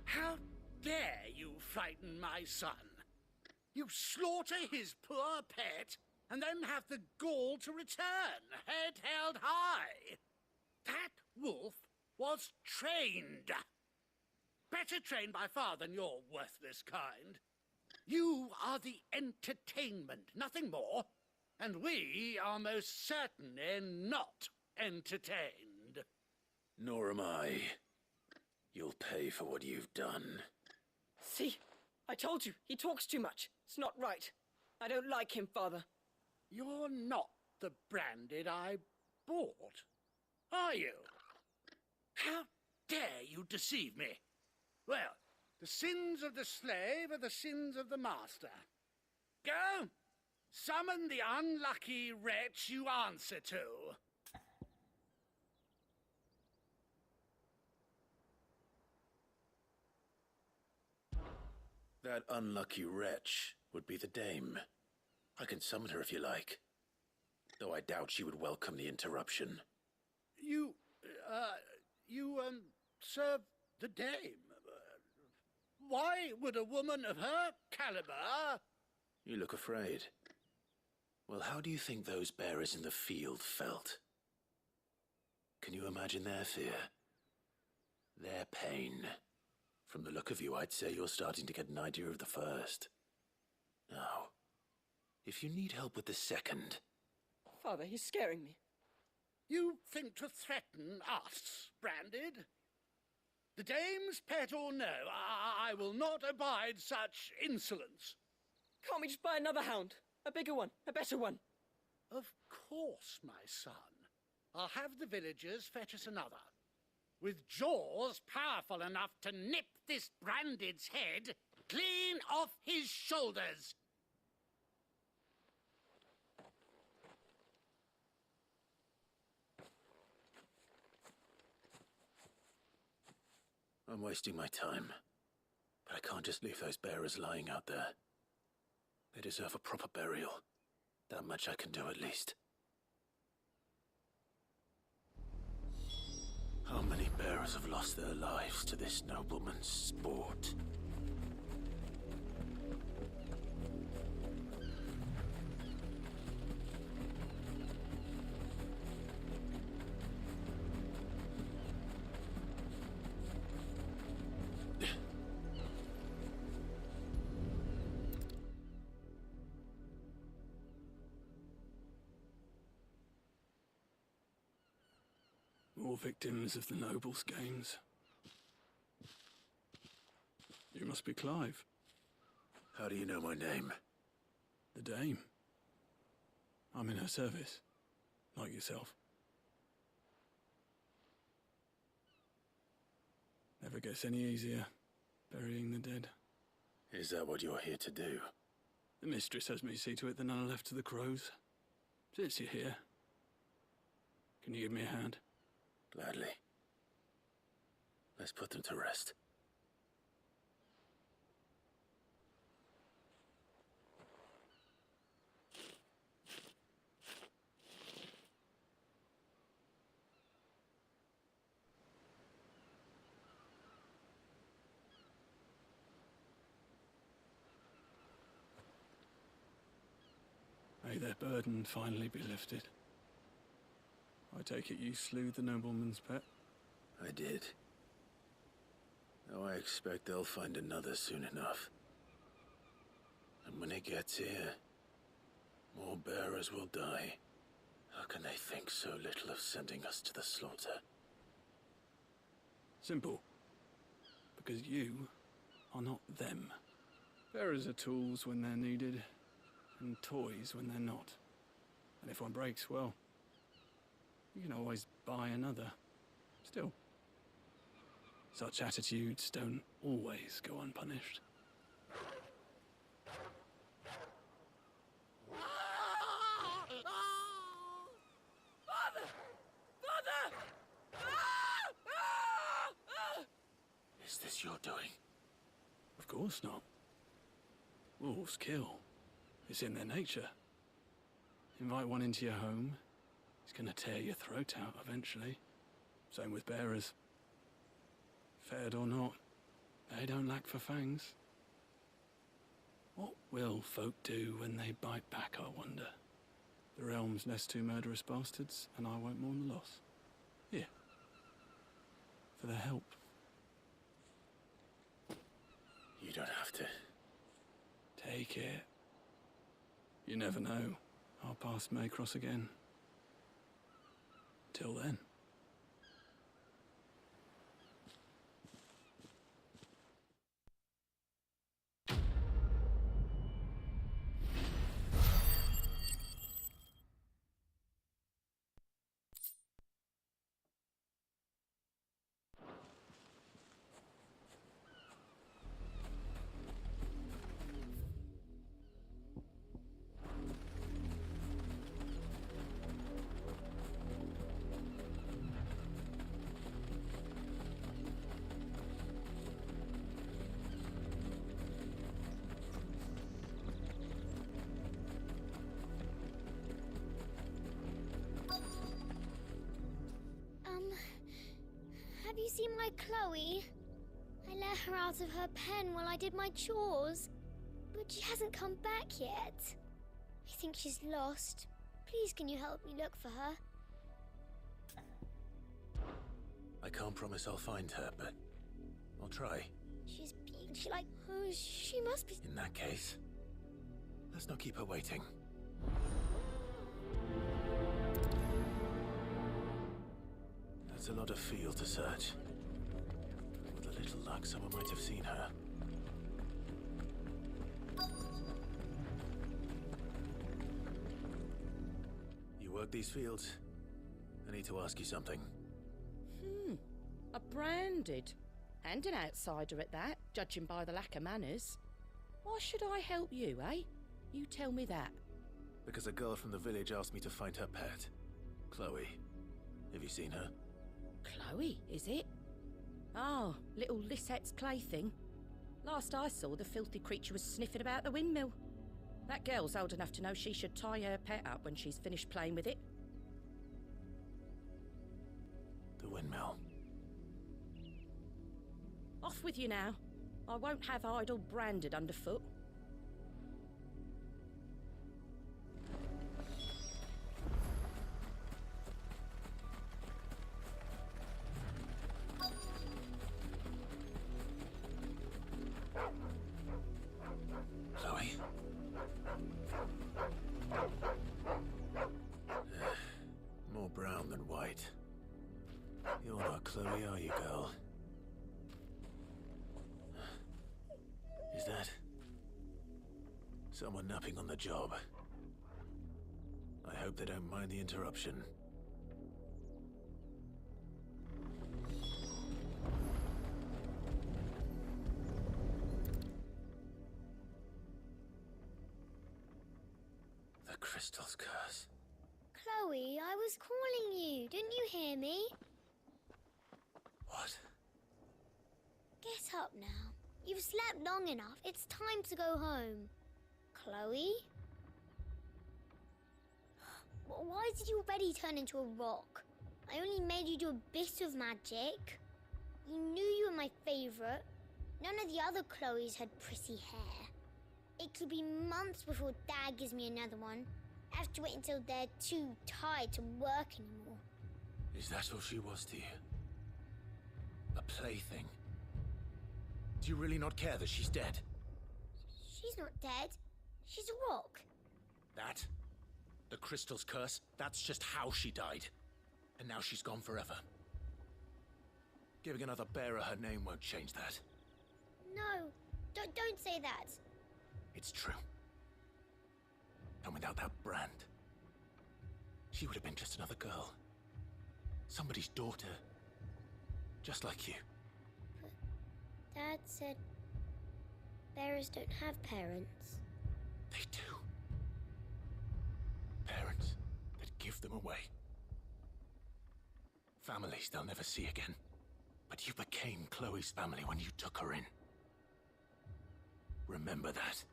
How dare you frighten my son? You slaughter his poor pet, and then have the gall to return, head held high. That wolf was trained. Better trained by far than your worthless kind. You are the entertainment, nothing more. And we are most certainly not entertained. Nor am I. You'll pay for what you've done. See? I told you, he talks too much. It's not right. I don't like him, Father. You're not the Branded I bought, are you? How dare you deceive me? Well, the sins of the slave are the sins of the master. Go! Summon the unlucky wretch you answer to. That unlucky wretch would be the dame. I can summon her if you like. Though I doubt she would welcome the interruption. You serve the dame. Why would a woman of her caliber... You look afraid. Well, how do you think those bearers in the field felt? Can you imagine their fear? Their pain? From the look of you, I'd say you're starting to get an idea of the first. Now, if you need help with the second... Father, he's scaring me. You think to threaten us, Branded? The dame's pet or no, I will not abide such insolence. Can't we just buy another hound? A bigger one, a better one. Of course, my son. I'll have the villagers fetch us another. With jaws powerful enough to nip this Branded's head clean off his shoulders. I'm wasting my time. But I can't just leave those bearers lying out there. They deserve a proper burial. That much I can do at least. How many bearers have lost their lives to this nobleman's sport? More victims of the nobles' games. You must be Clive. How do you know my name? The Dame. I'm in her service, like yourself. Never gets any easier, burying the dead. Is that what you're here to do? The mistress has me see to it that none are left to the crows. Since you're here, can you give me a hand? Gladly. Let's put them to rest. May their burden finally be lifted. I take it you slew the nobleman's pet? I did. Now I expect they'll find another soon enough. And when it gets here, More bearers will die. How can they think so little of sending us to the slaughter? Simple. Because you are not them. Bearers are tools when they're needed, and toys when they're not. And if one breaks, well, you can always buy another. Still, such attitudes don't always go unpunished. Is this your doing? Of course not. Wolves kill. It's in their nature. Invite one into your home, he's gonna tear your throat out eventually. Same with bearers. Fed or not, they don't lack for fangs. What will folk do when they bite back, I wonder? The realm's nest two murderous bastards, and I won't mourn the loss. Here. For their help. You don't have to. Take it. You never know. Our paths may cross again. Till then. Have you seen my Chloe? I let her out of her pen while I did my chores, but she hasn't come back yet. I think she's lost. Please, can you help me look for her? I can't promise I'll find her, but I'll try. She's big. Oh, she must be. In that case, let's not keep her waiting. That's a lot of field to search. With a little luck, someone might have seen her. You work these fields? I need to ask you something. A branded. And an outsider at that, judging by the lack of manners. Why should I help you, eh? You tell me that. Because a girl from the village asked me to find her pet. Chloe. Have you seen her? Chloe, is it? Oh, little Lisette's plaything. Last I saw, the filthy creature was sniffing about the windmill. That girl's old enough to know she should tie her pet up when she's finished playing with it. The windmill. Off with you now. I won't have idle branded underfoot. Chloe? More brown than white. You're not Chloe, are you, girl? Is that someone napping on the job? I hope they don't mind the interruption. The crystal's curse. Chloe, I was calling you. Didn't you hear me? What? Get up now. You've slept long enough. It's time to go home. Chloe? Why did you already turn into a rock? I only made you do a bit of magic. You knew you were my favorite. None of the other Chloes had pretty hair. It could be months before Dad gives me another one. I have to wait until they're too tired to work anymore. Is that all she was to you? A plaything? Do you really not care that she's dead? She's not dead. She's a rock. That The Crystal's curse, that's just how she died. And now she's gone forever. Giving another bearer her name won't change that. No, don't say that. It's true. And without that brand, she would have been just another girl. Somebody's daughter. Just like you. But Dad said bearers don't have parents. They do. Parents that give them away. Families they'll never see again. But you became Chloe's family when you took her in. Remember that.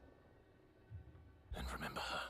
And remember her.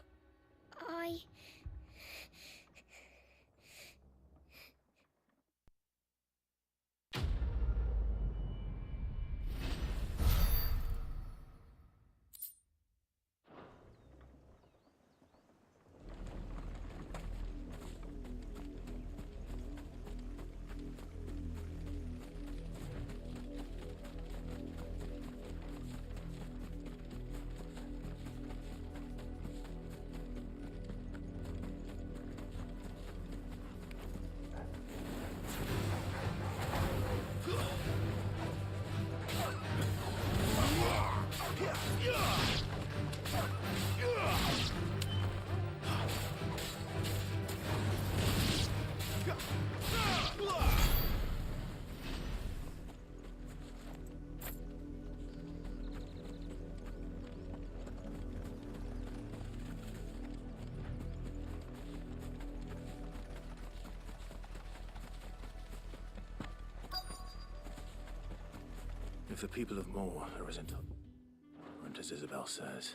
If the people of Moor are as intolerant as Isabel says,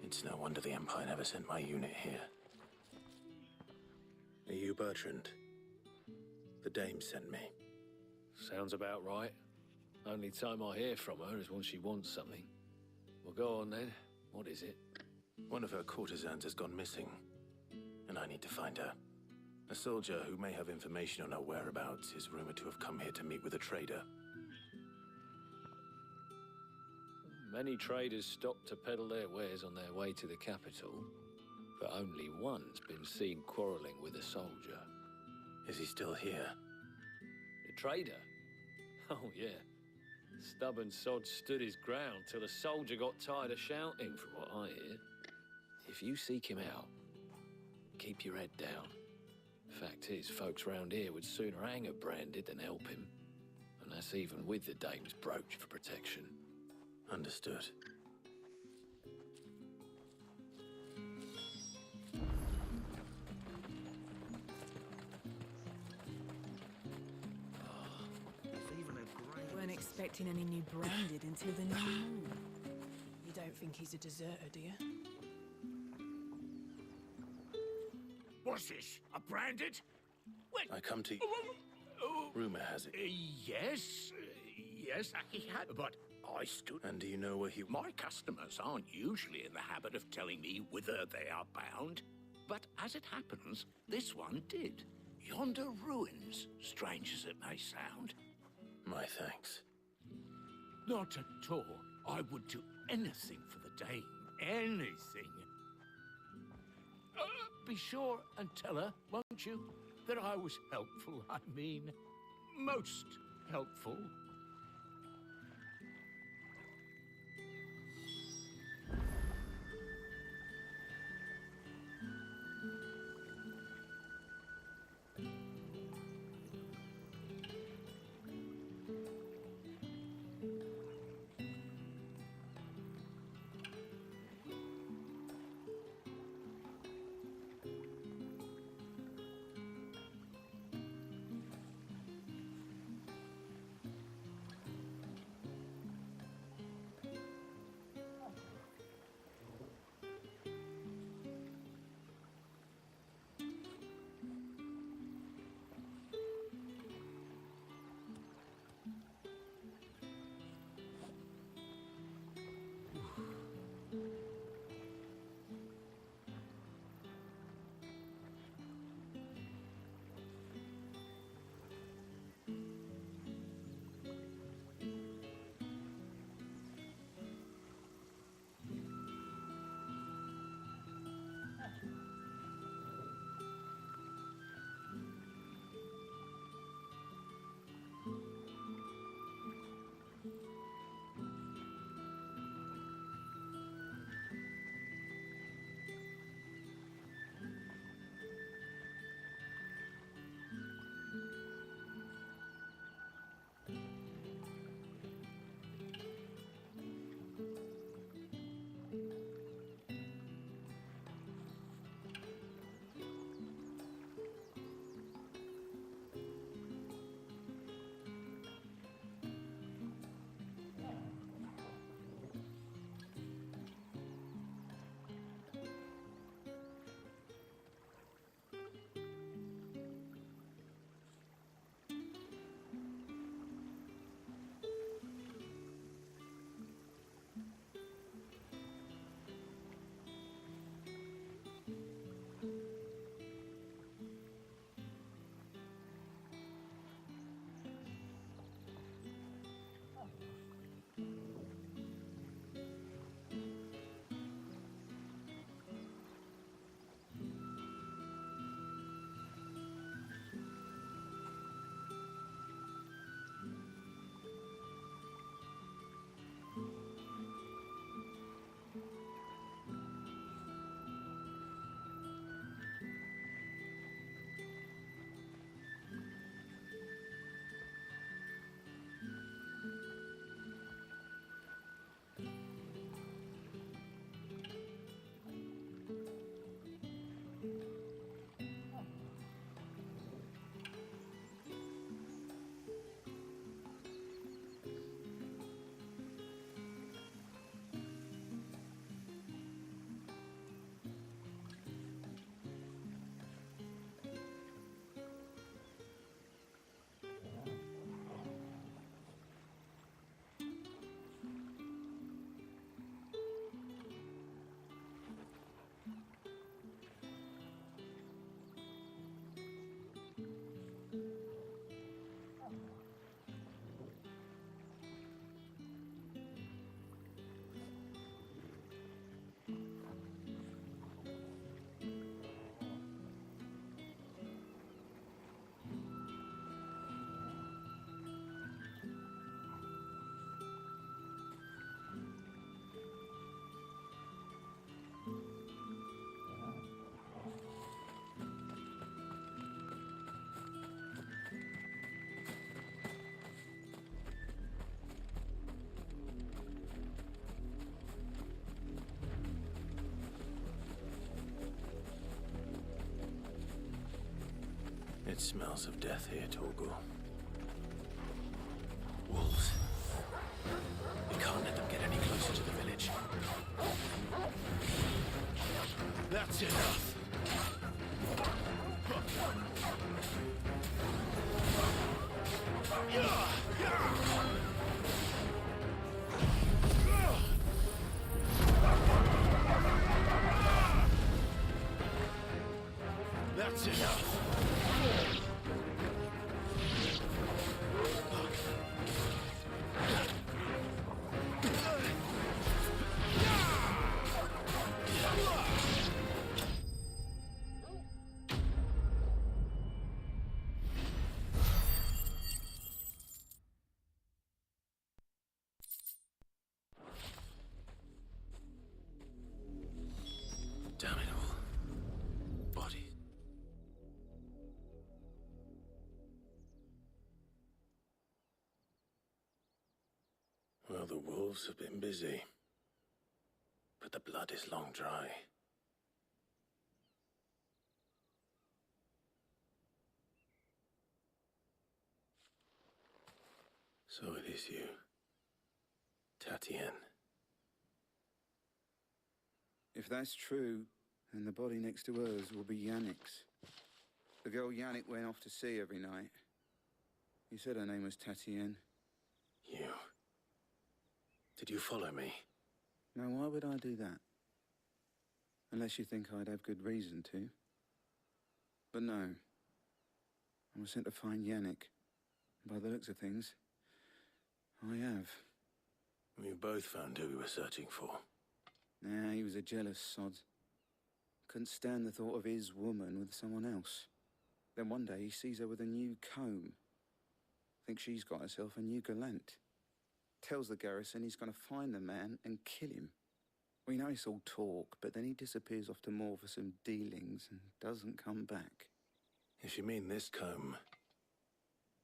it's no wonder the Empire never sent my unit here. Are you Bertrand? The Dame sent me. Sounds about right. Only time I hear from her is when she wants something. Well, go on then. What is it? One of her courtesans has gone missing, and I need to find her. A soldier who may have information on her whereabouts is rumored to have come here to meet with a trader. Many traders stop to peddle their wares on their way to the capital, but only one's been seen quarreling with a soldier. Is he still here? The trader? Oh, yeah. Stubborn sod stood his ground till the soldier got tired of shouting, from what I hear. If you seek him out, keep your head down. Fact is, folks round here would sooner hang a branded than help him. And that's even with the Dame's brooch for protection. Understood. Weren't expecting any new branded until the new moon. You don't think he's a deserter, do you? What's this? A branded? I come to you. Rumor has it. Yes, he had, but I stood. And do you know where he... My customers aren't usually in the habit of telling me whither they are bound. But as it happens, this one did. Yonder ruins, strange as it may sound. My thanks. Not at all. I would do anything for the Dame. Anything. Be sure and tell her, won't you, that I was helpful. I mean, most helpful. It smells of death here, Torgul. Wolves. We can't let them get any closer to the village. That's enough. That's enough. Damn it all. Body. Well, the wolves have been busy. But the blood is long dry. So it is you, Tatien. If that's true, then the body next to hers will be Yannick's. The girl Yannick went off to sea every night. You said her name was Tatien. You. Did you follow me? Now, why would I do that? Unless you think I'd have good reason to. But no. I was sent to find Yannick. By the looks of things, I have. We both found who we were searching for. Nah, he was a jealous sod. Couldn't stand the thought of his woman with someone else. Then one day he sees her with a new comb. Thinks she's got herself a new gallant. Tells the garrison he's going to find the man and kill him. We know it's all talk, but then he disappears off to Moor for some dealings and doesn't come back. If you mean this comb,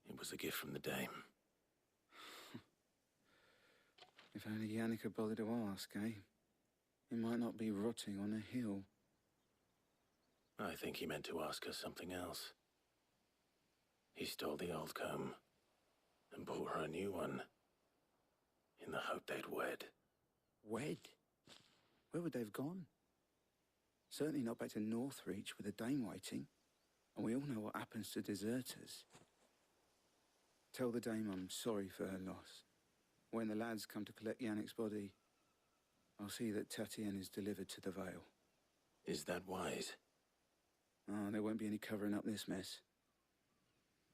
it was a gift from the Dame. If only Yannick had bothered to ask, eh? He might not be rotting on a hill. I think he meant to ask us something else. He stole the old comb and bought her a new one in the hope they'd wed. Wed? Where would they have gone? Certainly not back to Northreach with a Dame waiting. And we all know what happens to deserters. Tell the Dame I'm sorry for her loss. When the lads come to collect Yannick's body, I'll see that Tatien is delivered to the Vale. Is that wise? Oh, there won't be any covering up this mess.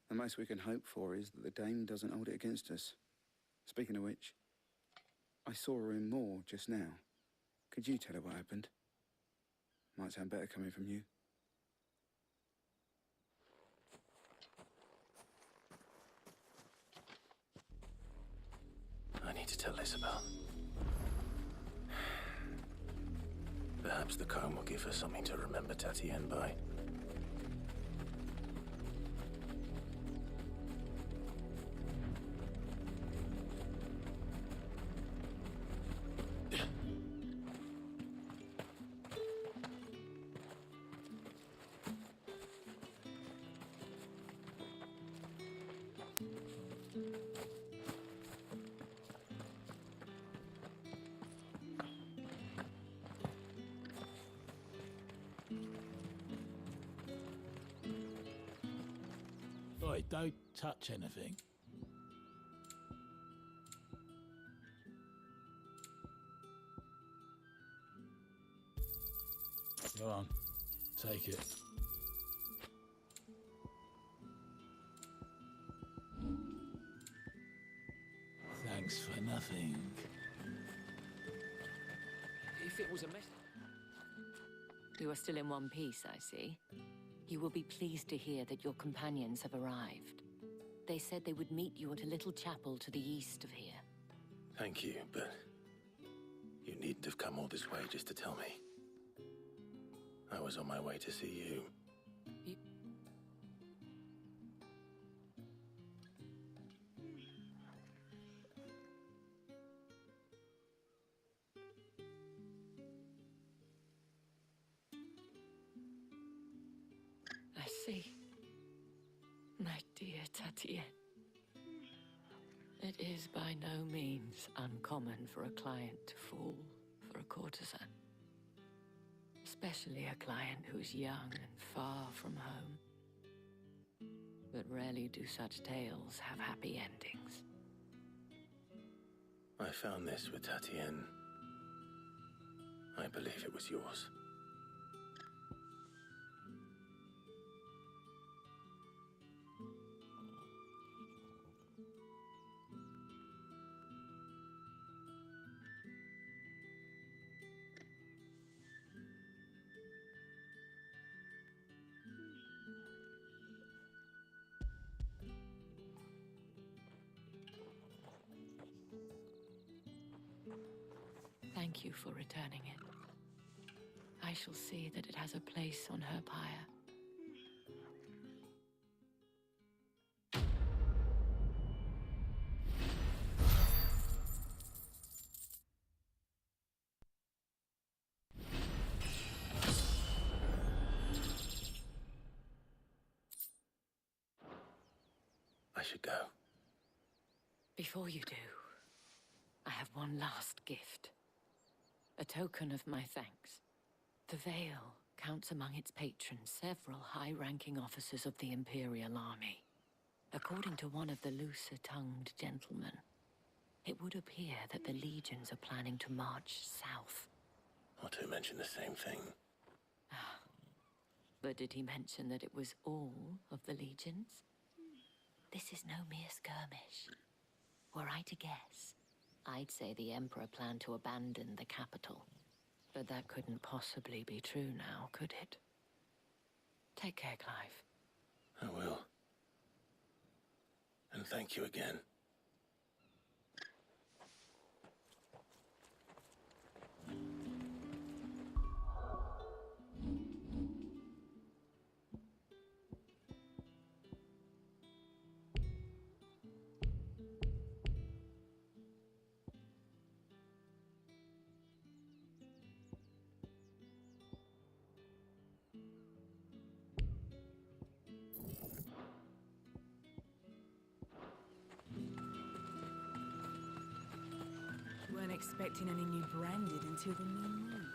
The most we can hope for is that the Dame doesn't hold it against us. Speaking of which, I saw her in Moor just now. Could you tell her what happened? Might sound better coming from you. I need to tell Isabel. Perhaps the comb will give her something to remember Tatien by. Oi, don't touch anything. Go on, take it. Thanks for nothing. If it was a mess... You are still in one piece, I see. You will be pleased to hear that your companions have arrived. They said they would meet you at a little chapel to the east of here. Thank you, but you needn't have come all this way just to tell me. I was on my way to see you. I see. Tatien. It is by no means uncommon for a client to fall for a courtesan. Especially a client who's young and far from home. But rarely do such tales have happy endings. I found this with Tatien. I believe it was yours. Thank you for returning it. I shall see that it has a place on her pyre. I should go. Before you do, I have one last gift. A token of my thanks. The Vale counts among its patrons several high-ranking officers of the Imperial Army. According to one of the looser-tongued gentlemen, it would appear that the legions are planning to march south. Not to mention the same thing. But did he mention that it was all of the legions? This is no mere skirmish. Were I to guess, I'd say the Emperor planned to abandon the capital. But that couldn't possibly be true now, could it? Take care, Clive. I will. And thank you again. Weren't expecting any new branded until the new moon.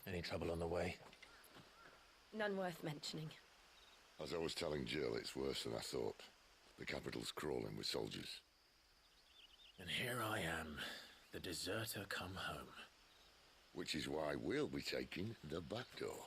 Any trouble on the way? None worth mentioning. As I was telling Jill, it's worse than I thought. The capital's crawling with soldiers. And here I am, the deserter come home. Which is why we'll be taking the back door.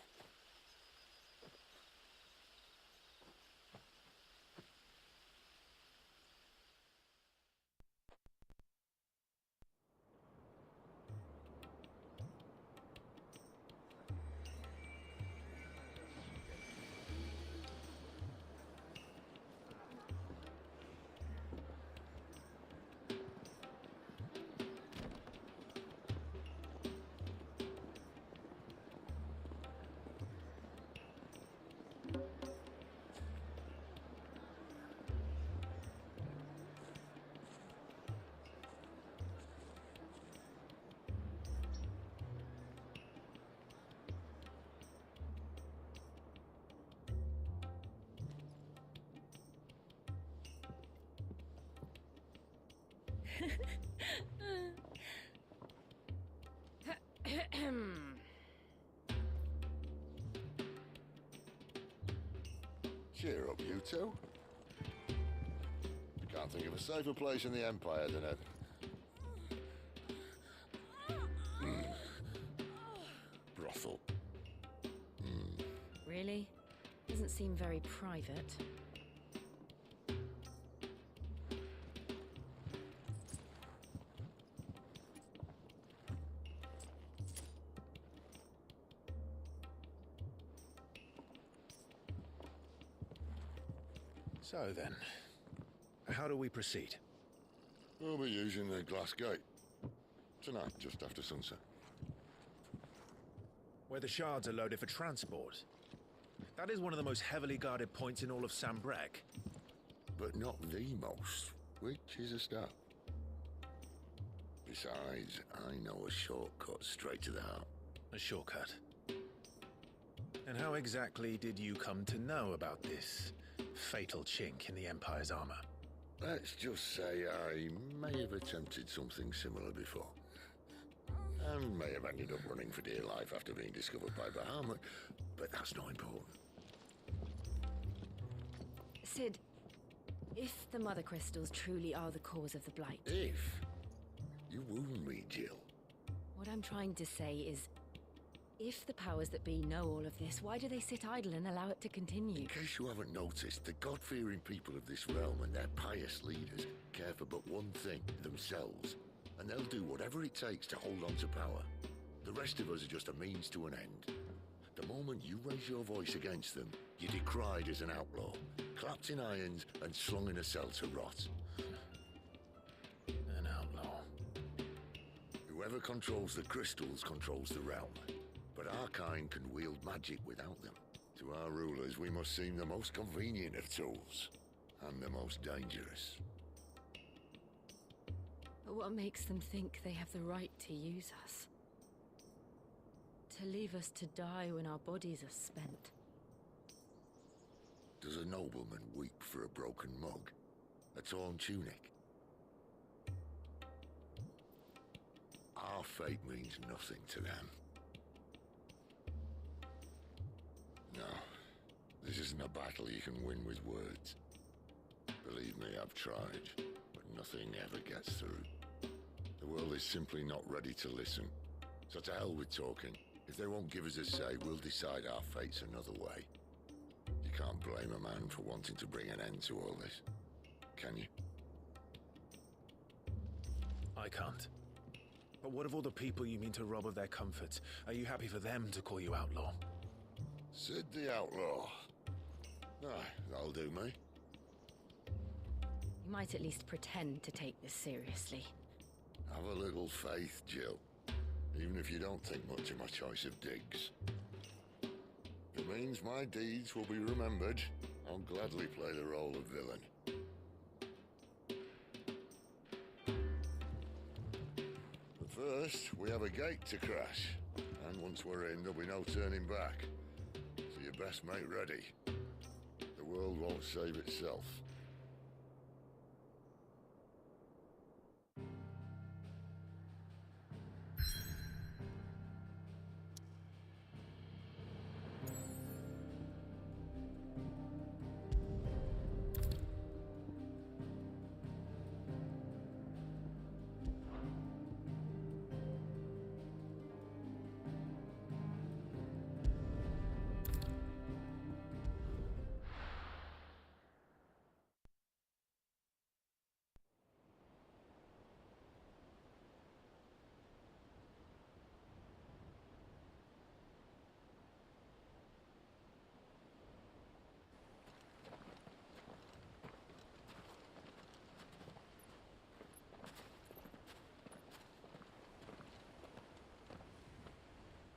too. Can't think of a safer place in the Empire than a... brothel. Really? Doesn't seem very private. So then, how do we proceed? We'll be using the glass gate. Tonight, just after sunset. Where the shards are loaded for transport. That is one of the most heavily guarded points in all of Sambrek. But not the most, which is a start. Besides, I know a shortcut straight to the heart. A shortcut? And how exactly did you come to know about this fatal chink in the Empire's armor? Let's just say I may have attempted something similar before. And may have ended up running for dear life after being discovered by Bahamut, but that's not important. Sid, if the Mother Crystals truly are the cause of the Blight... If? You wound me, Jill. What I'm trying to say is, if the powers that be know all of this, why do they sit idle and allow it to continue? In case you haven't noticed, the God-fearing people of this realm and their pious leaders care for but one thing, themselves. And they'll do whatever it takes to hold on to power. The rest of us are just a means to an end. The moment you raise your voice against them, you're decried as an outlaw, clapped in irons and slung in a cell to rot. An outlaw. Whoever controls the crystals controls the realm. But our kind can wield magic without them. To our rulers, we must seem the most convenient of tools, and the most dangerous. But what makes them think they have the right to use us? To leave us to die when our bodies are spent? Does a nobleman weep for a broken mug? A torn tunic? Our fate means nothing to them. No, this isn't a battle you can win with words. Believe me, I've tried, but nothing ever gets through. The world is simply not ready to listen. So to hell with talking. If they won't give us a say, we'll decide our fates another way. You can't blame a man for wanting to bring an end to all this, can you? I can't. But what of all the people you mean to rob of their comforts? Are you happy for them to call you outlaw? Sid the Outlaw. Aye, that'll do me. You might at least pretend to take this seriously. Have a little faith, Jill. Even if you don't think much of my choice of digs. If it means my deeds will be remembered, I'll gladly play the role of villain. But first, we have a gate to crash. And once we're in, there'll be no turning back. So you best make ready. The world won't save itself.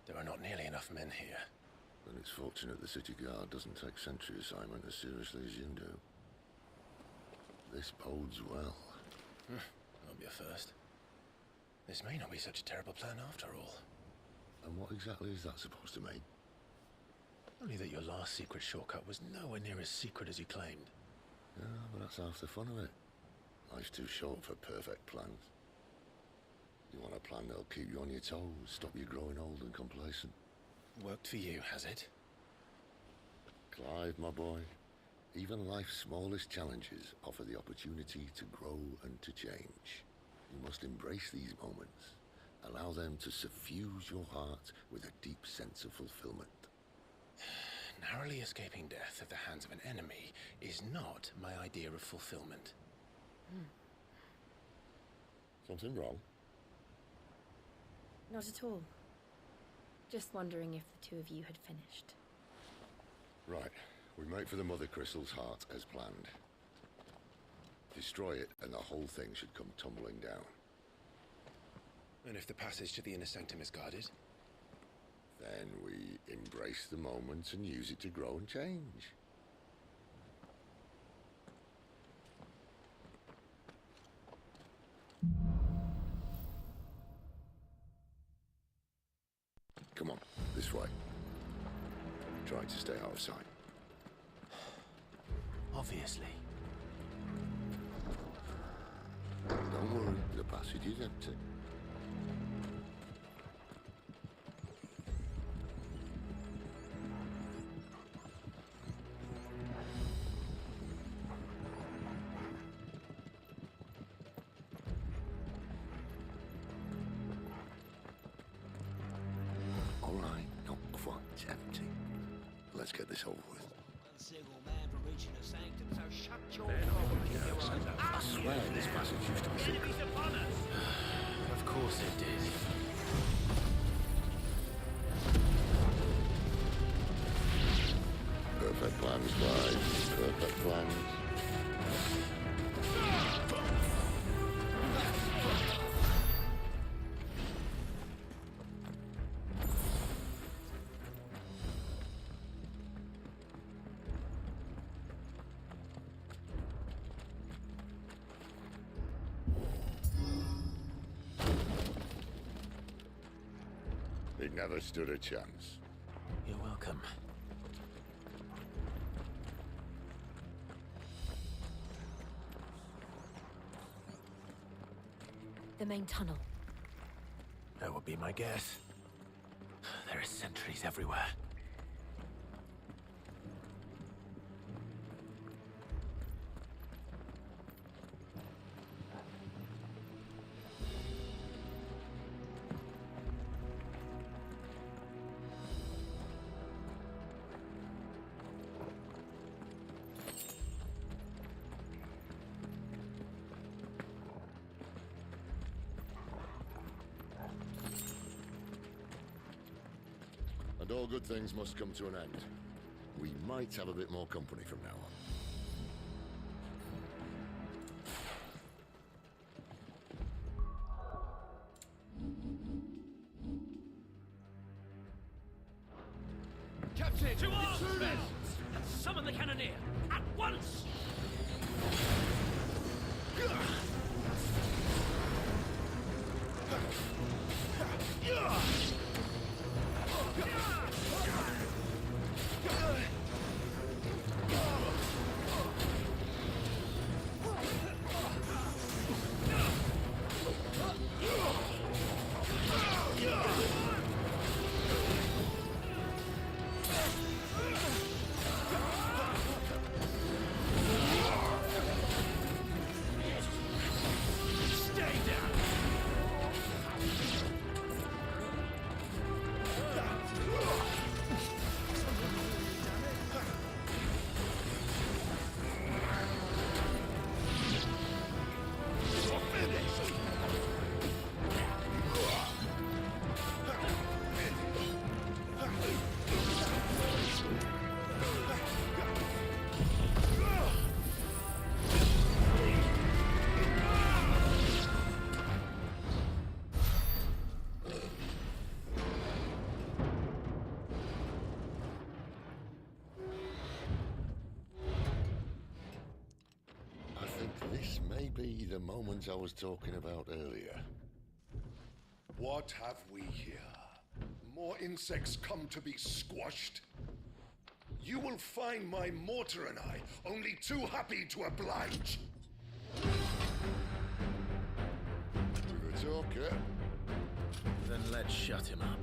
There are not nearly enough men here. Then it's fortunate the city guard doesn't take sentry assignment as seriously as you do. This bodes well. Won't be a first. This may not be such a terrible plan after all. And what exactly is that supposed to mean? Only that your last secret shortcut was nowhere near as secret as you claimed. Yeah, but that's half the fun of it. Life's too short for perfect plans. You want a plan that'll keep you on your toes, stop you growing old and complacent. Worked for you, has it? Clive, my boy, Even life's smallest challenges offer the opportunity to grow and to change. You must embrace these moments. Allow them to suffuse your heart with a deep sense of fulfillment. Narrowly escaping death at the hands of an enemy is not my idea of fulfillment. Something wrong? Not at all. Just wondering if the two of you had finished. Right. We make for the Mother Crystal's heart as planned. Destroy it, and the whole thing should come tumbling down. And if the passage to the inner sanctum is guarded? Then we embrace the moment and use it to grow and change. Come on, this way. Try to stay out of sight. Obviously. Don't worry, the passage is empty. All right, not quite empty. Let's get this over with. I swear this passage used to be secret. Of course it did. Perfect plans, Clive. Perfect plans. He never stood a chance. You're welcome. The main tunnel. That would be my guess. There are sentries everywhere. And all good things must come to an end. We might have a bit more company from now on. Captain! To arms, men! And summon the cannoneer! At once! This may be the moment I was talking about earlier. What have we here? More insects come to be squashed? You will find my mortar and I only too happy to oblige. To the talker. Then let's shut him up.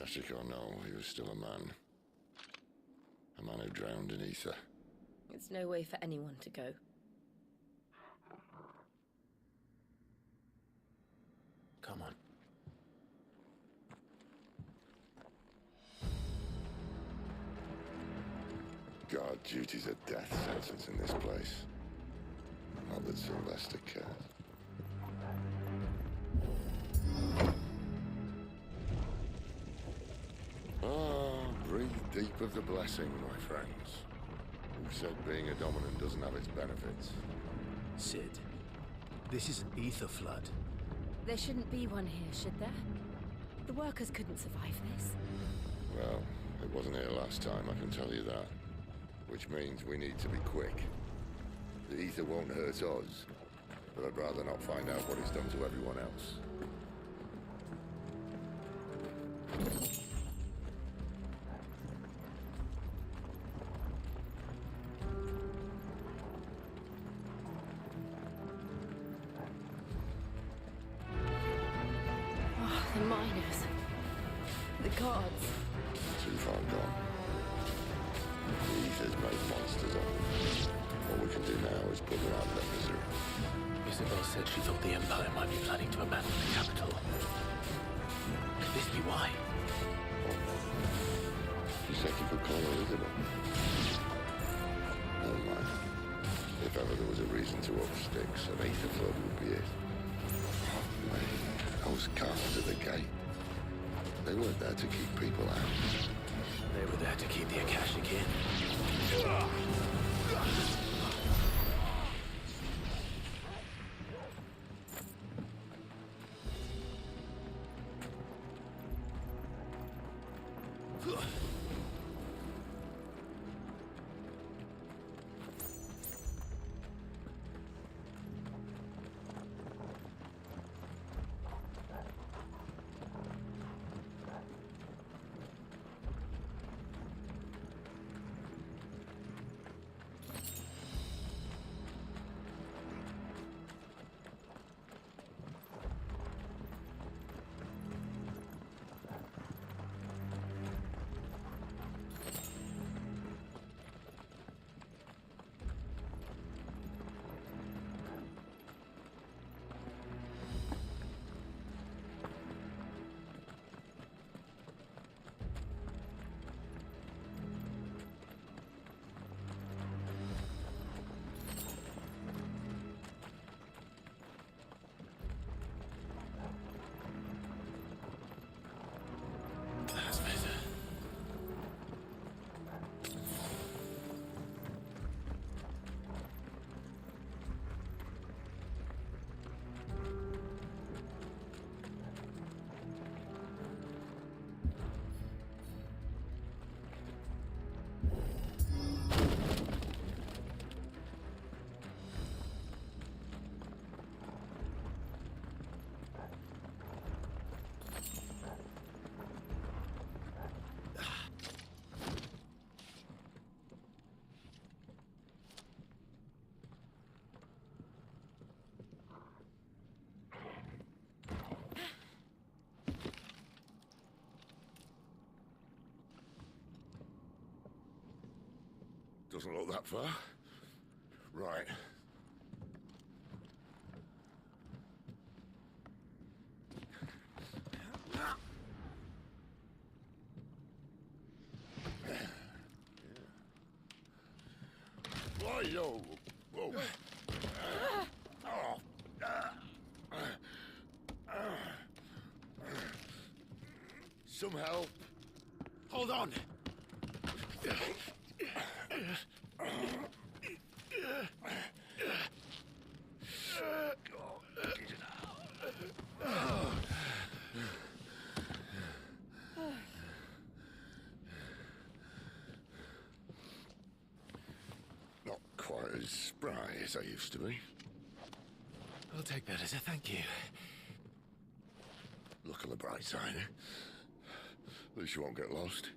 Kashyyyk or no, he was still a man. A man who drowned in ether. It's no way for anyone to go. Come on. Guard duty's a death sentence in this place. Not that Sylvester cares. Breathe deep of the blessing, my friends. Who said being a dominant doesn't have its benefits? Sid, this is an ether flood. There shouldn't be one here, should there? The workers couldn't survive this. Well, it wasn't here last time, I can tell you that. Which means we need to be quick. The ether won't hurt us, but I'd rather not find out what it's done to everyone else. Oh, the miners. The guards. Too far gone. The ether's made monsters of them. All we can do now is put them out of their misery. Isabel said she thought the Empire might be planning to abandon the capital. Could this be why? You said you could call Elizabeth. Never mind. If ever there was a reason to up sticks, an ether flood would be it. Oh, man. Those guards at the gate. They weren't there to keep people out. They were there to keep the Akashic in. Doesn't look that far. Right. Why, yo! Whoa! Some help. Hold on. Not quite as spry as I used to be. I'll take that as a thank you. Look on the bright side, eh? At least you won't get lost.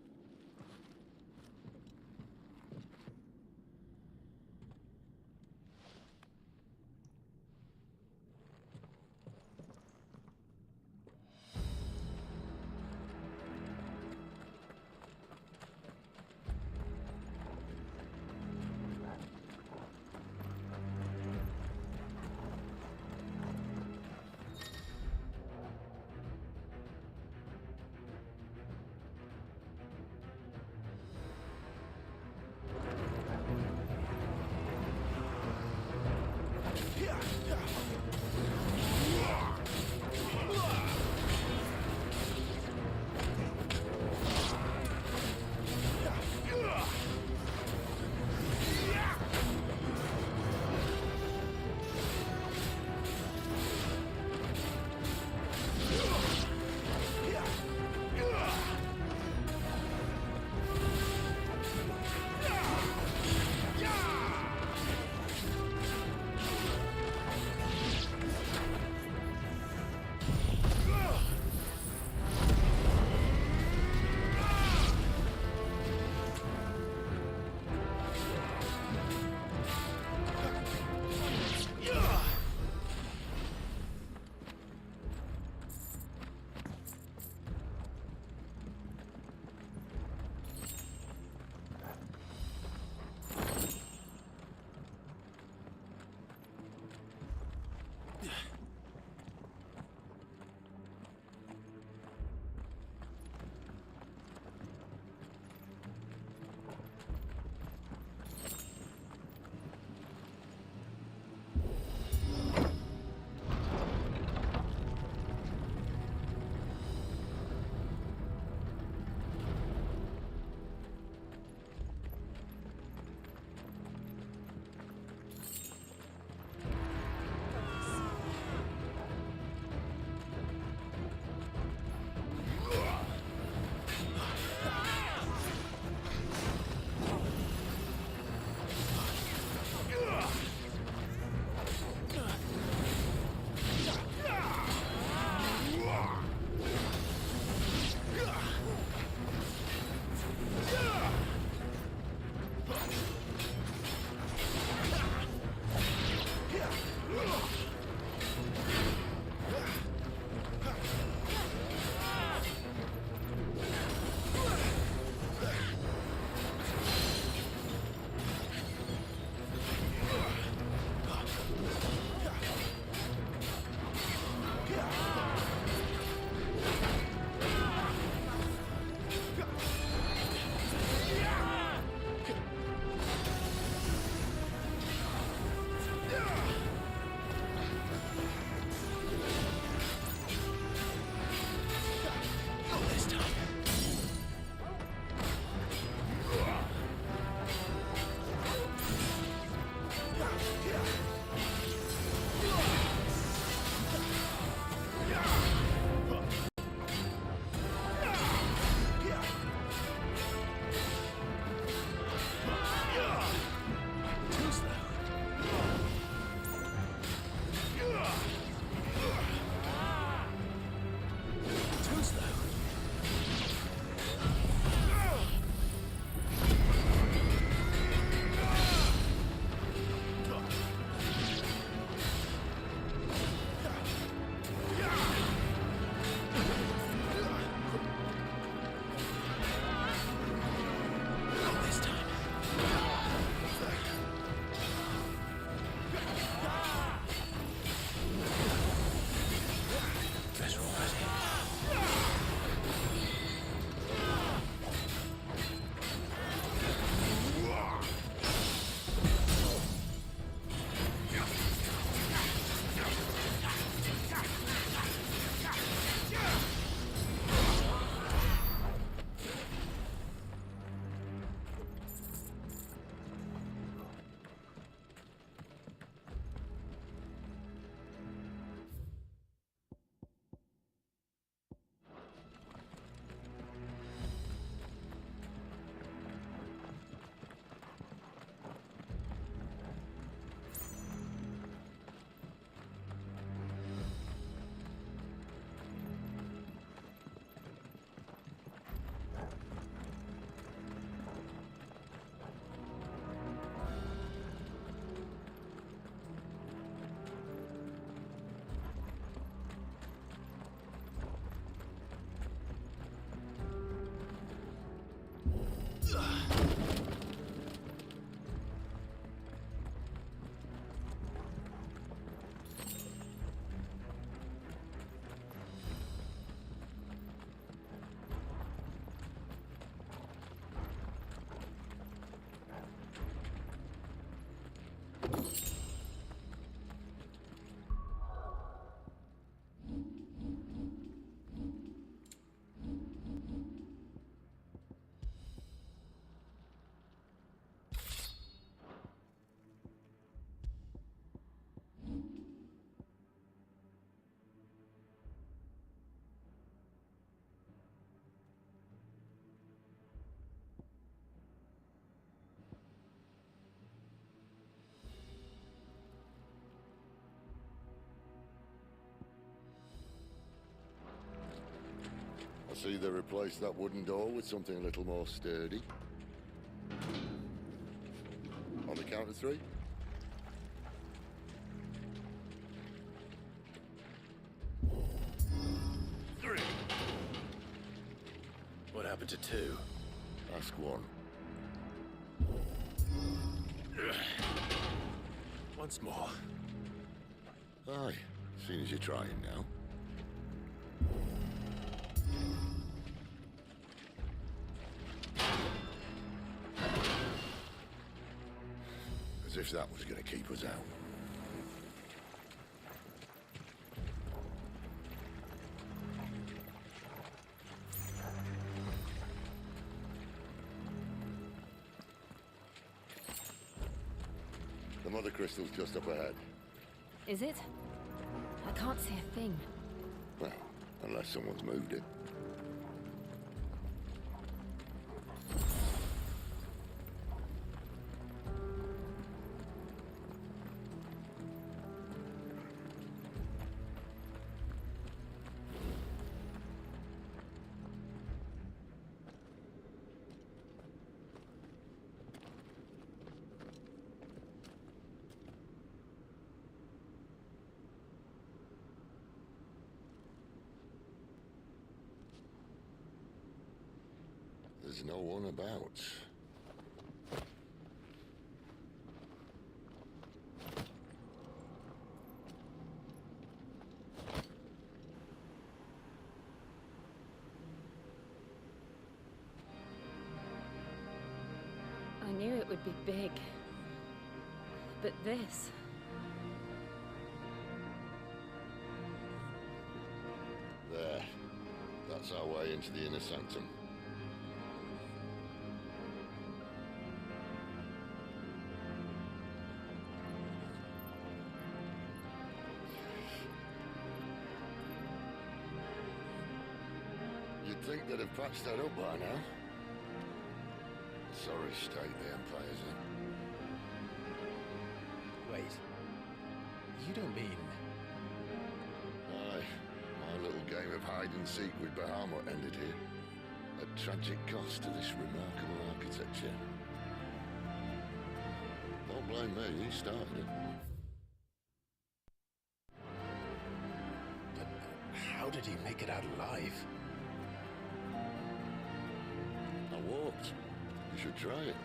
see they replaced that wooden door with something a little more sturdy. On the count of 3? What happened to 2? Ask 1. Once more. Aye, seeing as you're trying now. As if that was going to keep us out. The mother crystal's just up ahead. Is it? I can't see a thing. Well, unless someone's moved it. There's no one about. I knew it would be big. But this... There. That's our way into the inner sanctum. You'd think they'd have patched that up by now. Sorry state the Empire's in. Wait. You don't mean... Aye. My little game of hide-and-seek with Bahamut ended here. At tragic cost to this remarkable architecture. Don't blame me, he started it. But how did he make it out alive? I walked. You should try it.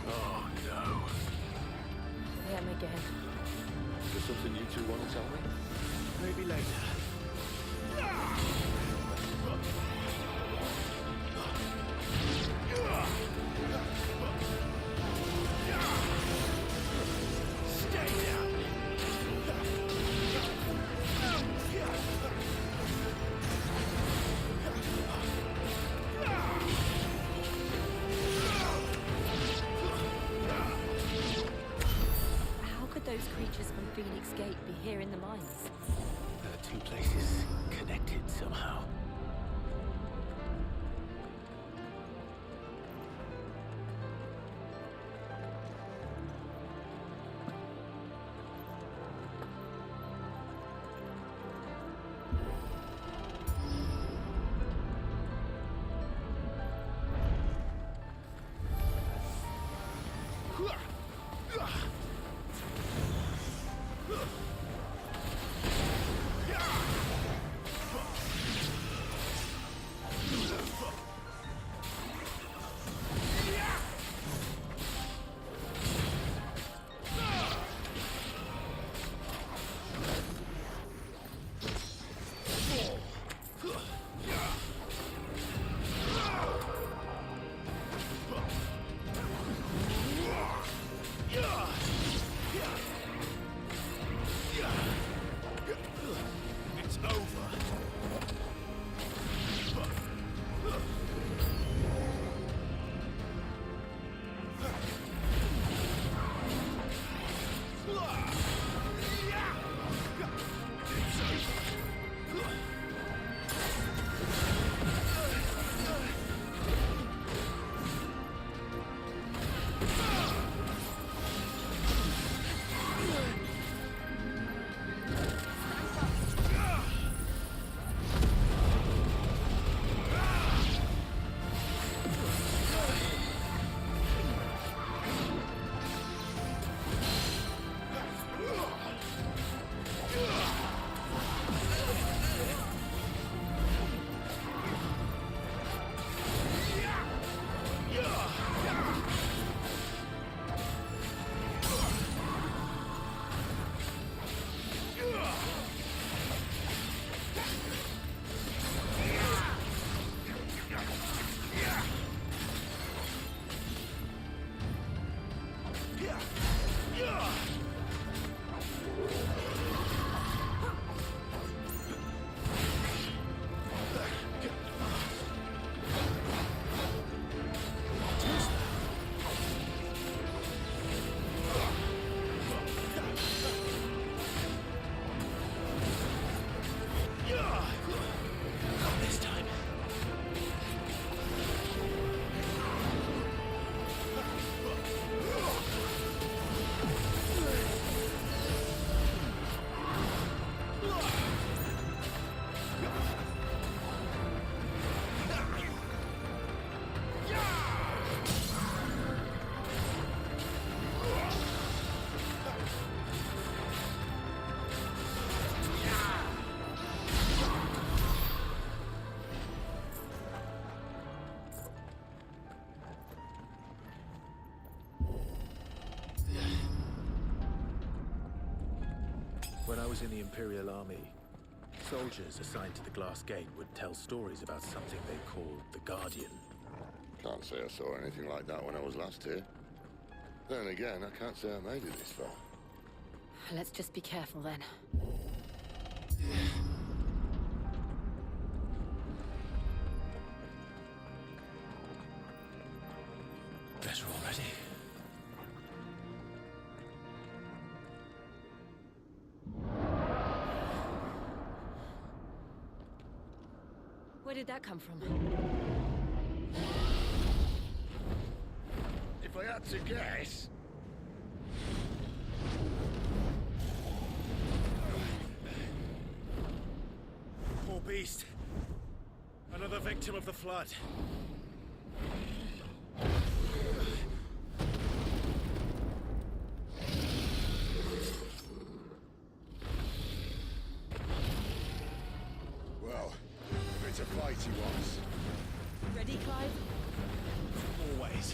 Oh, no. Them again. Is there something you two want to tell me? Maybe later. was in the Imperial Army, soldiers assigned to the Glass Gate would tell stories about something they called the Guardian. Can't say I saw anything like that when I was last here. Then again, I can't say I made it this far. Let's just be careful then. Better already. Where did that come from? If I had to guess... Poor beast. Another victim of the flood. Well, if it's a fight he wants. Ready, Clive? Always.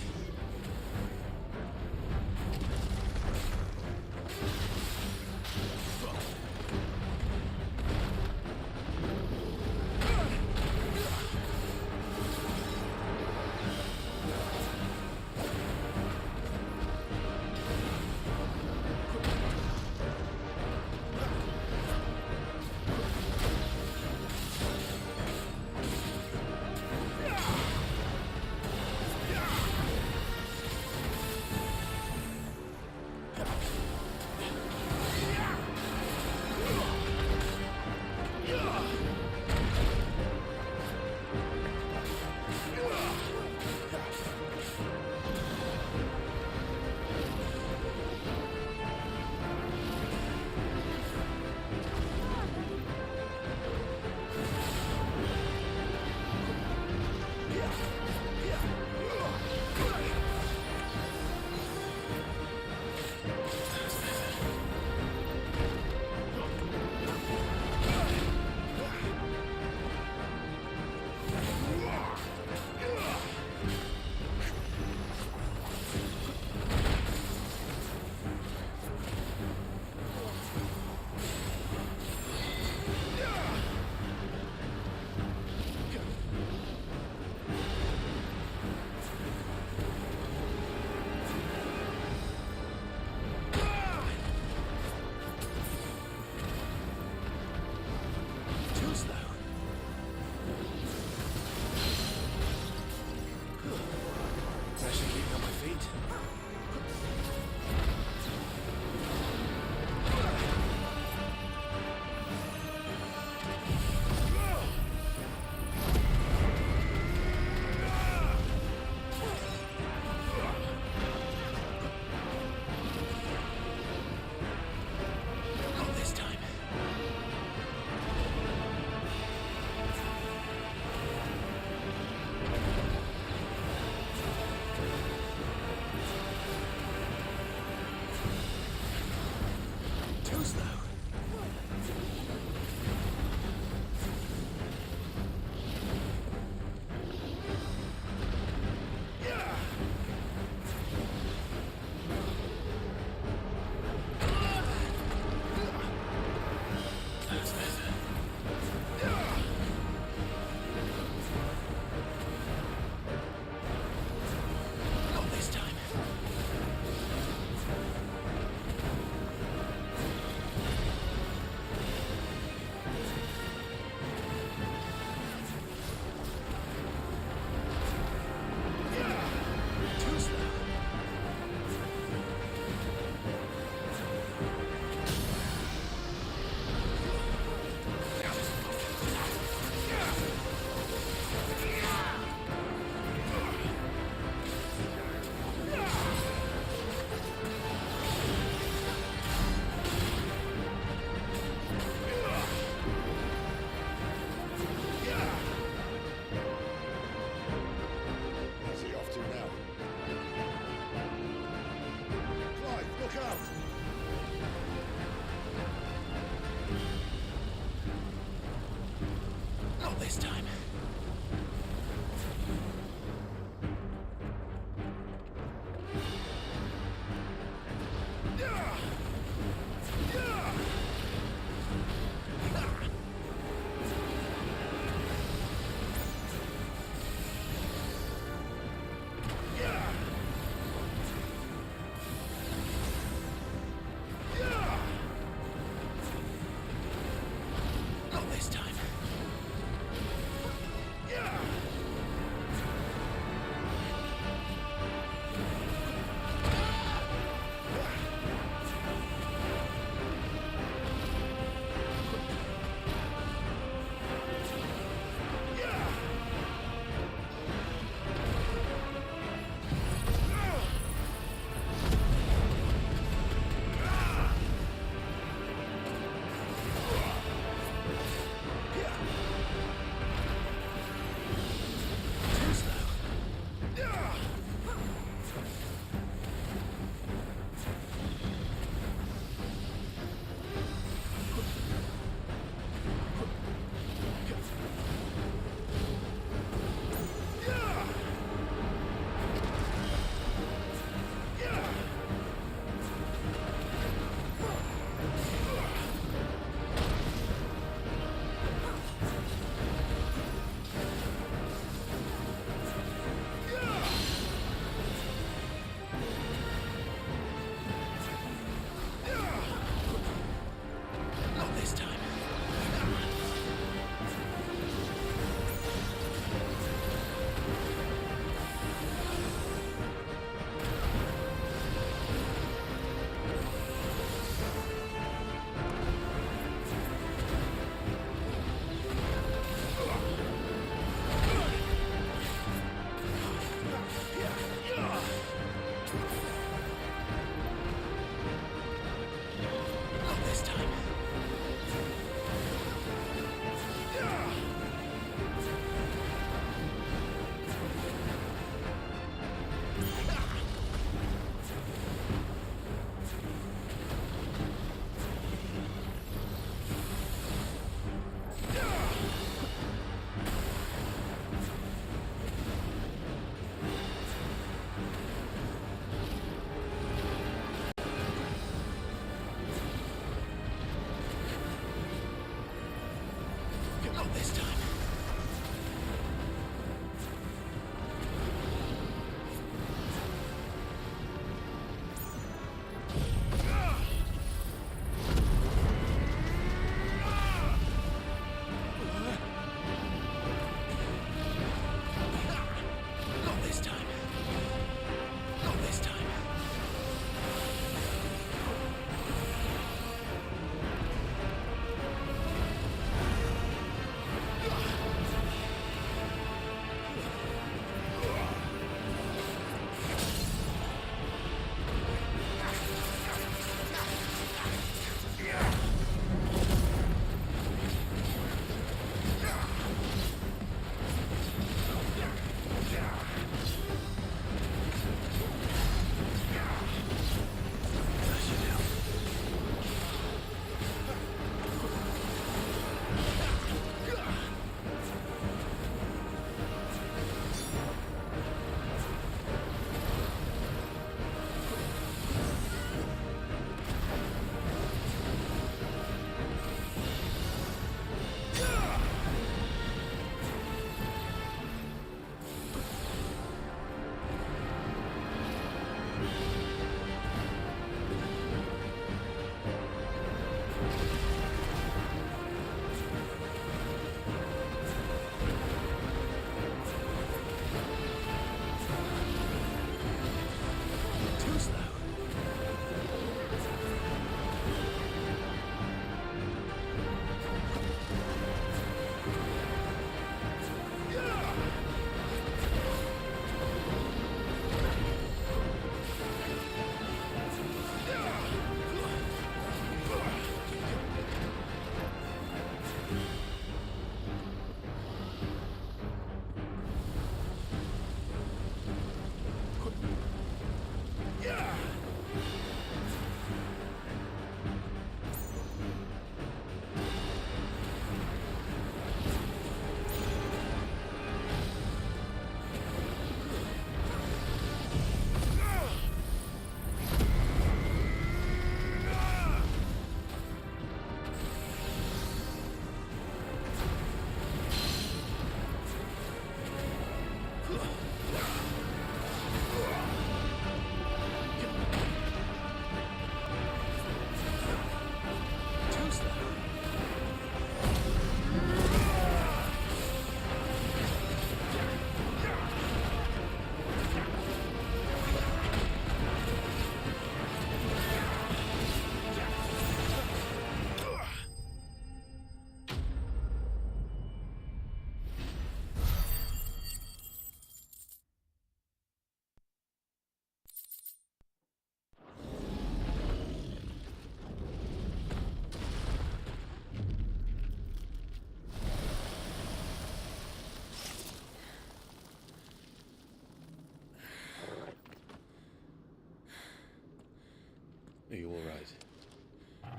Are you all right?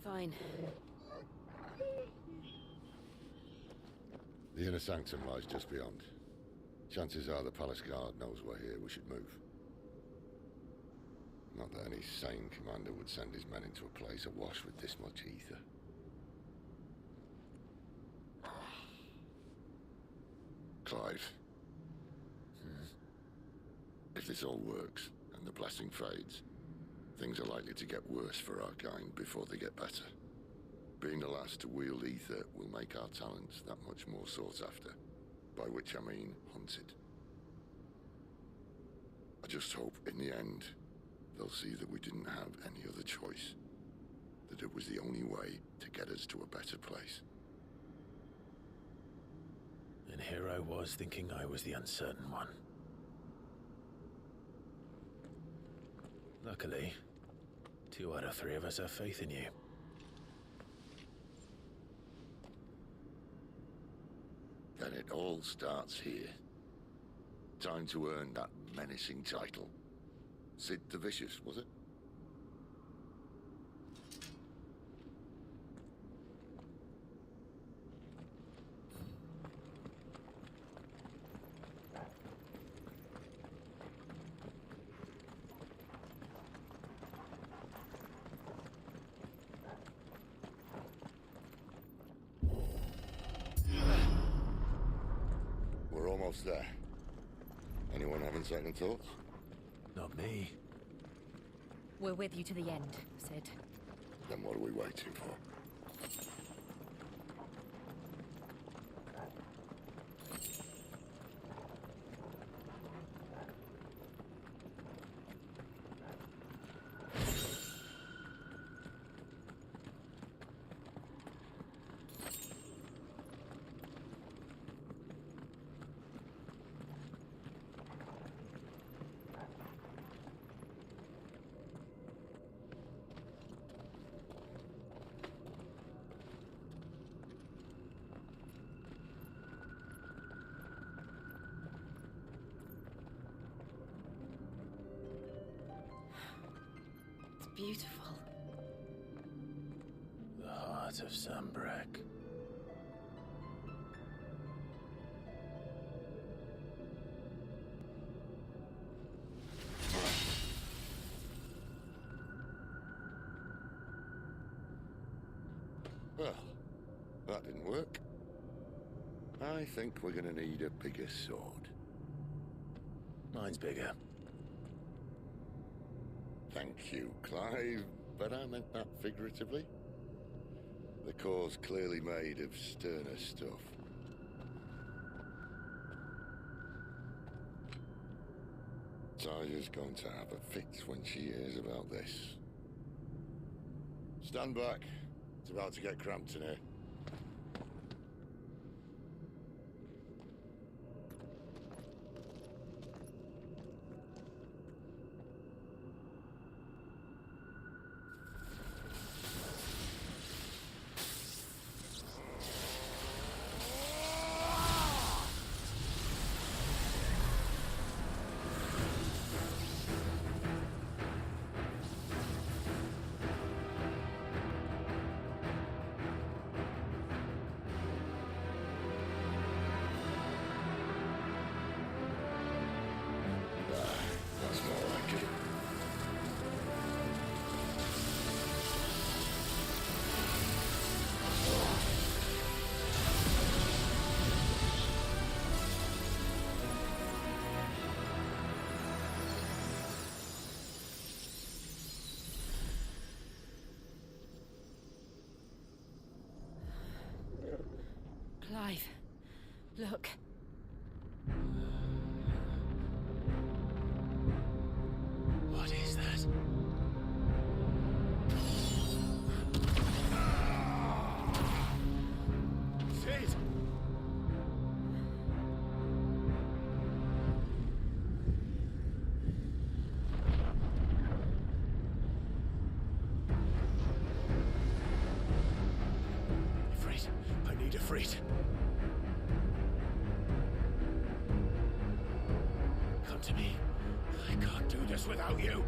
Fine. The inner sanctum lies just beyond. Chances are the palace guard knows we're here. We should move. Not that any sane commander would send his men into a place awash with this much ether. Clive. If this all works, and the blessing fades, things are likely to get worse for our kind before they get better. Being the last to wield ether will make our talents that much more sought after, by which I mean hunted. I just hope, in the end, they'll see that we didn't have any other choice, that it was the only way to get us to a better place. And here I was thinking I was the uncertain one. Luckily, 2 out of 3 of us have faith in you. Then it all starts here. Time to earn that menacing title. Sid the Vicious, was it? We're almost there. Anyone having second thoughts? Not me. We're with you to the end, Sid. Then what are we waiting for? Beautiful. The heart of Sanbreque. Well, that didn't work. I think we're gonna need a bigger sword. Mine's bigger. Thank you, Clive, but I meant that figuratively. The core's clearly made of sterner stuff. Taya's going to have a fit when she hears about this. Stand back. It's about to get cramped in here. Clive, look. What is that? Sid! Ifrit, I need Ifrit. Come to me. I can't do this without you.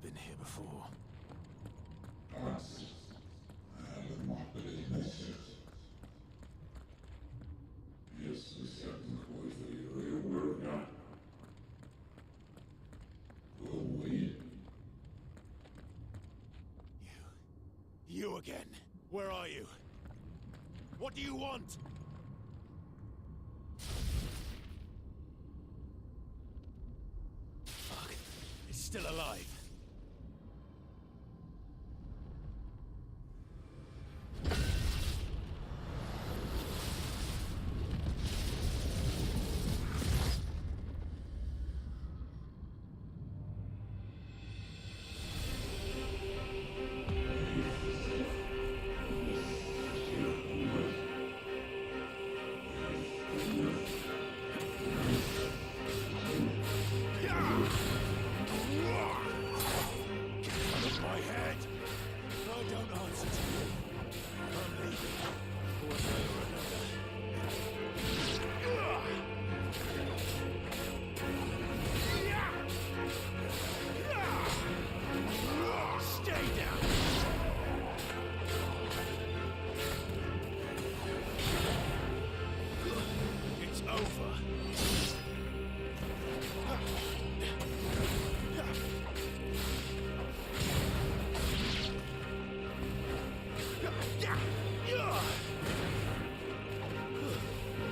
been here before. You again. Where are you? What do you want? Fuck. It's still alive.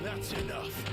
That's enough.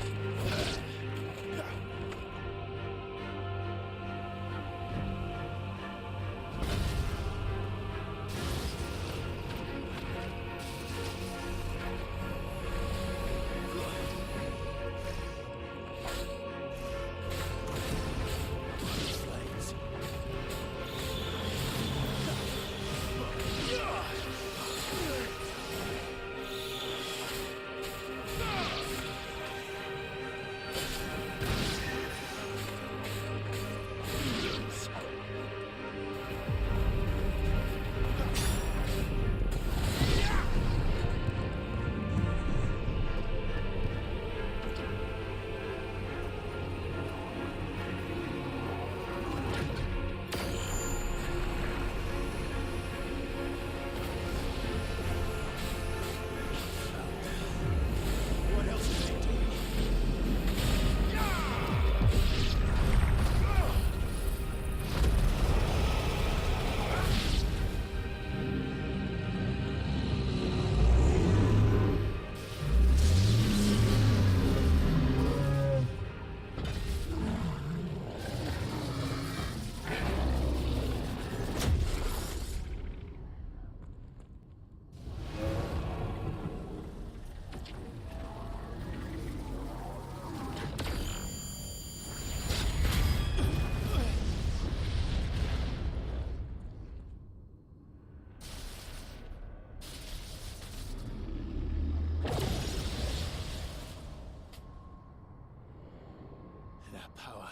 That power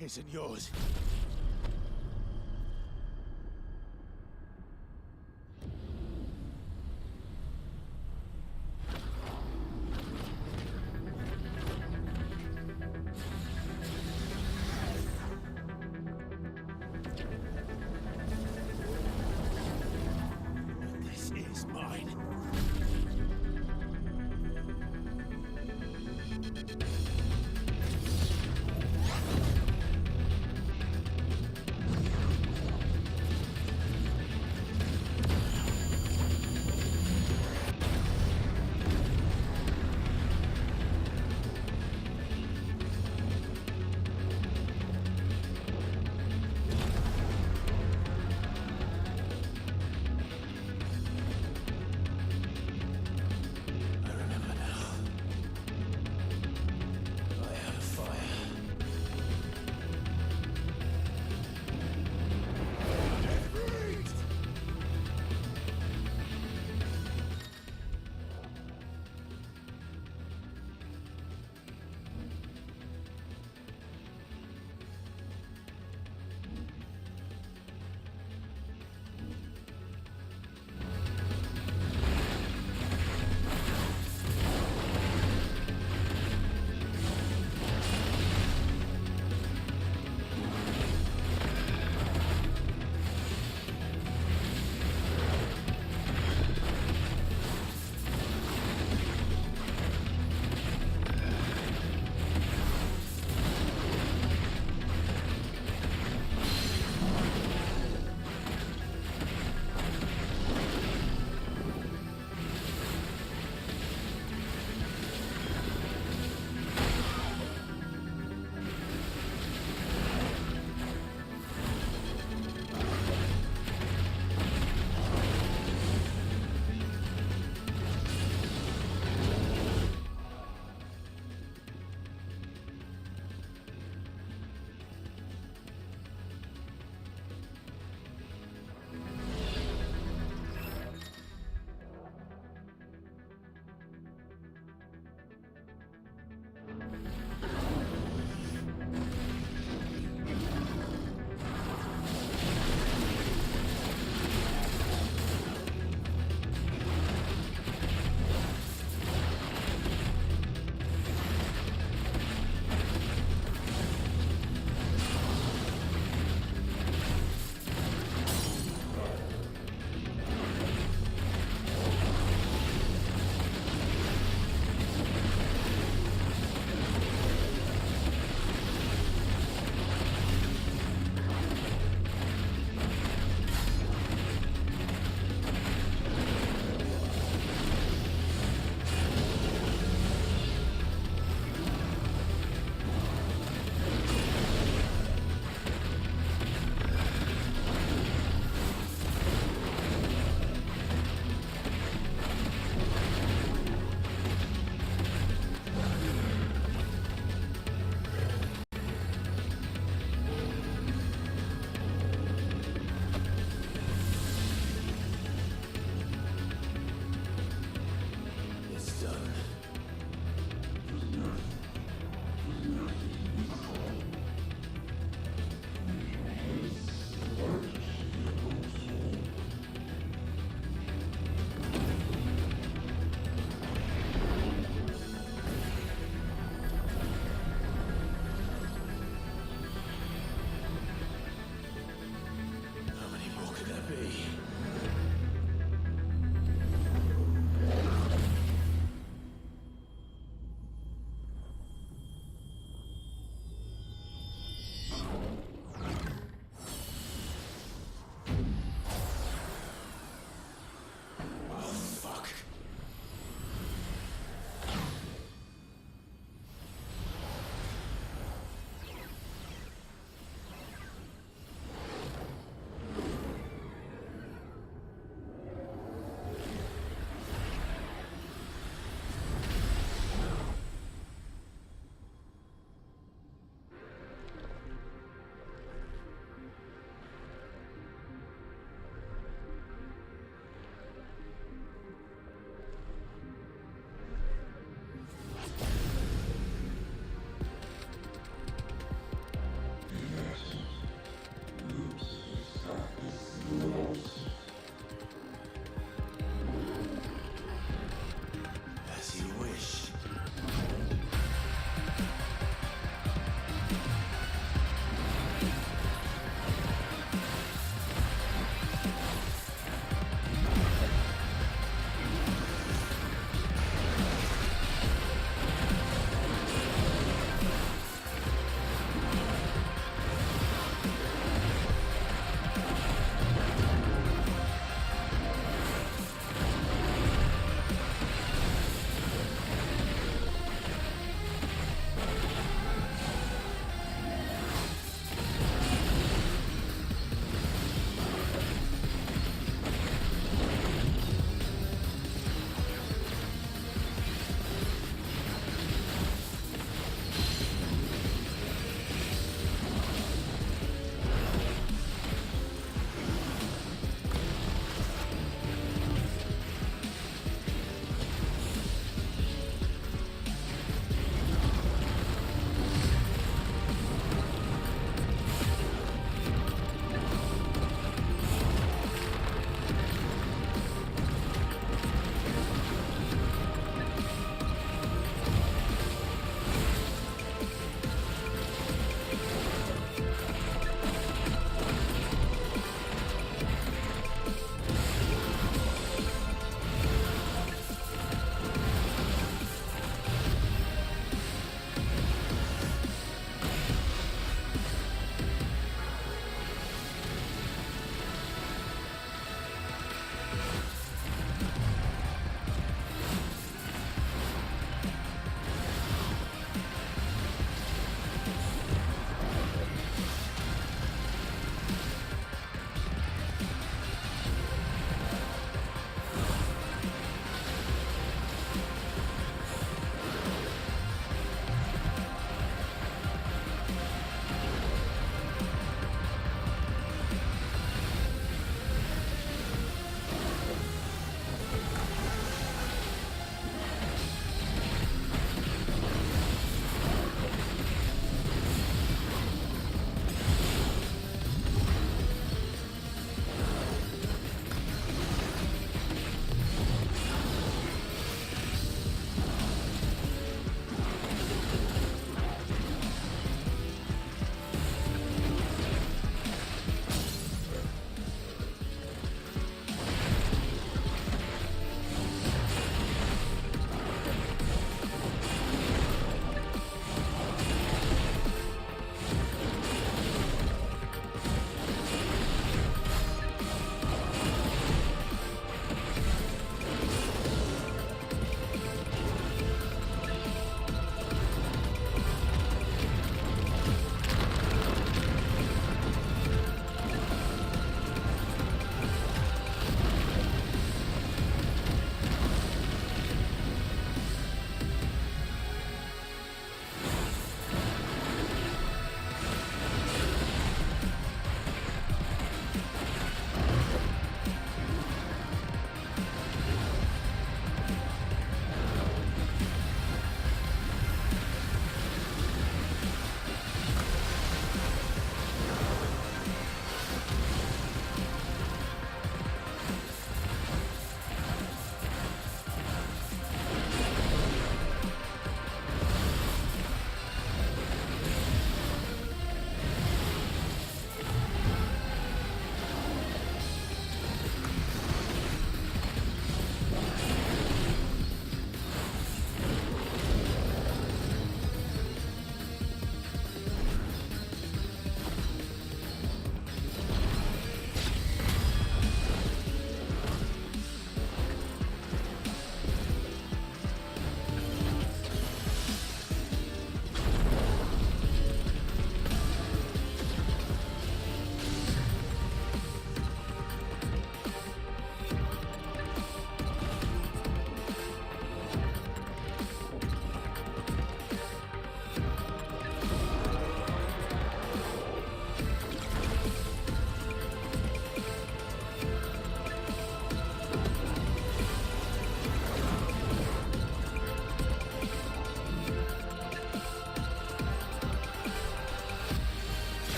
isn't yours. This is mine.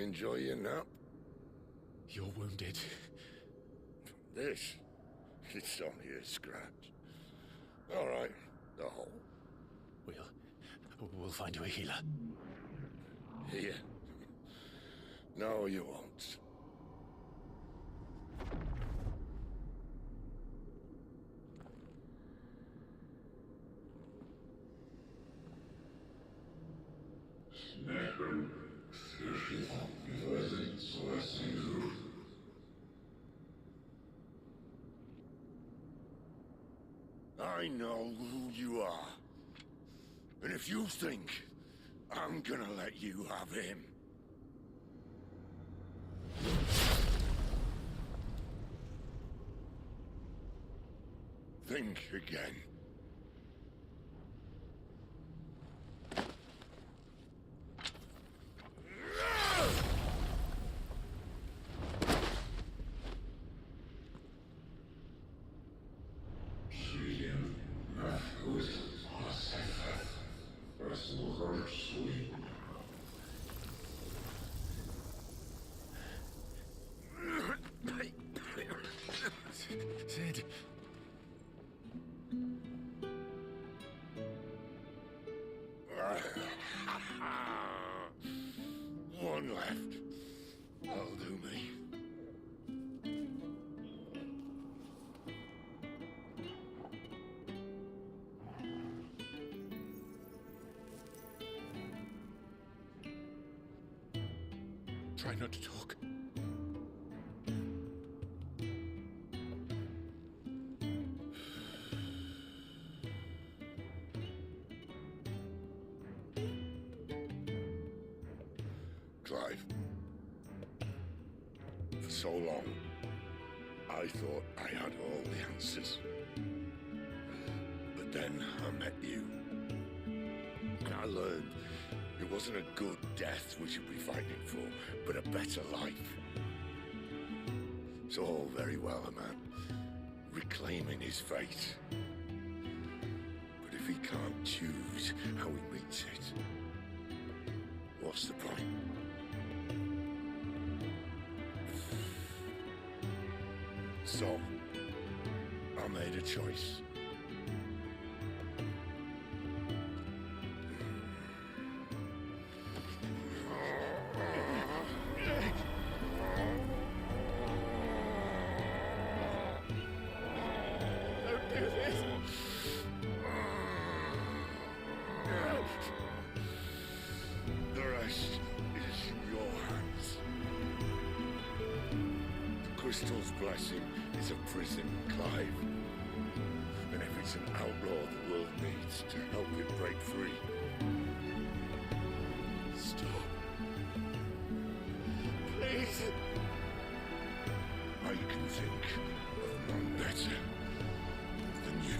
Enjoy your nap? You're wounded. This? It's only a scratch. All right, the hole. We'll find you a healer. Here. No, you won't. I know who you are. And if you think I'm gonna let you have him... think again. Sid. One left. That'll do me. Try not to talk. Clive. For so long, I thought I had all the answers. But then I met you. And I learned it wasn't a good death we should be fighting for, but a better life. It's all very well, a man reclaiming his fate. But if he can't choose how he meets it, what's the point? So, I made a choice. Don't do this. The rest is in your hands. The Crystal's blessing is a prison, Clive. And if it's an outlaw the world needs to help it break free. Stop. Please. I can think of none better than you.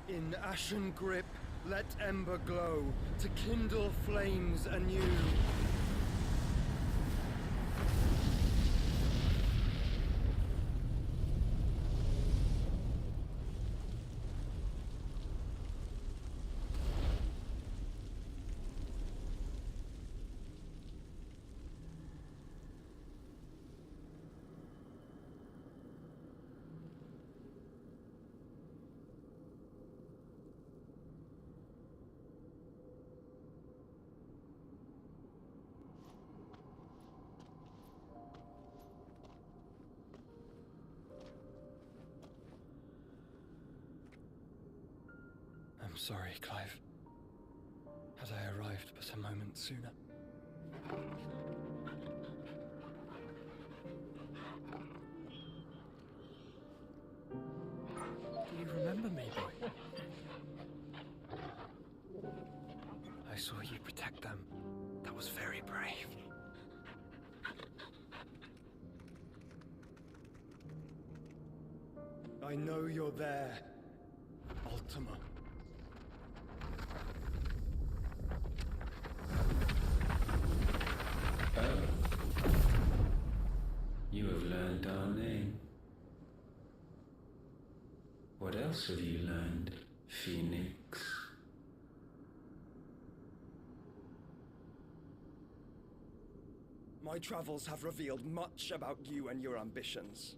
In ashen grip, let ember glow, to kindle flames anew. I'm sorry, Clive. Had I arrived but a moment sooner. Do you remember me, boy? I saw you protect them. That was very brave. I know you're there, Ultima. Oh. You have learned our name. What else have you learned, Phoenix? My travels have revealed much about you and your ambitions.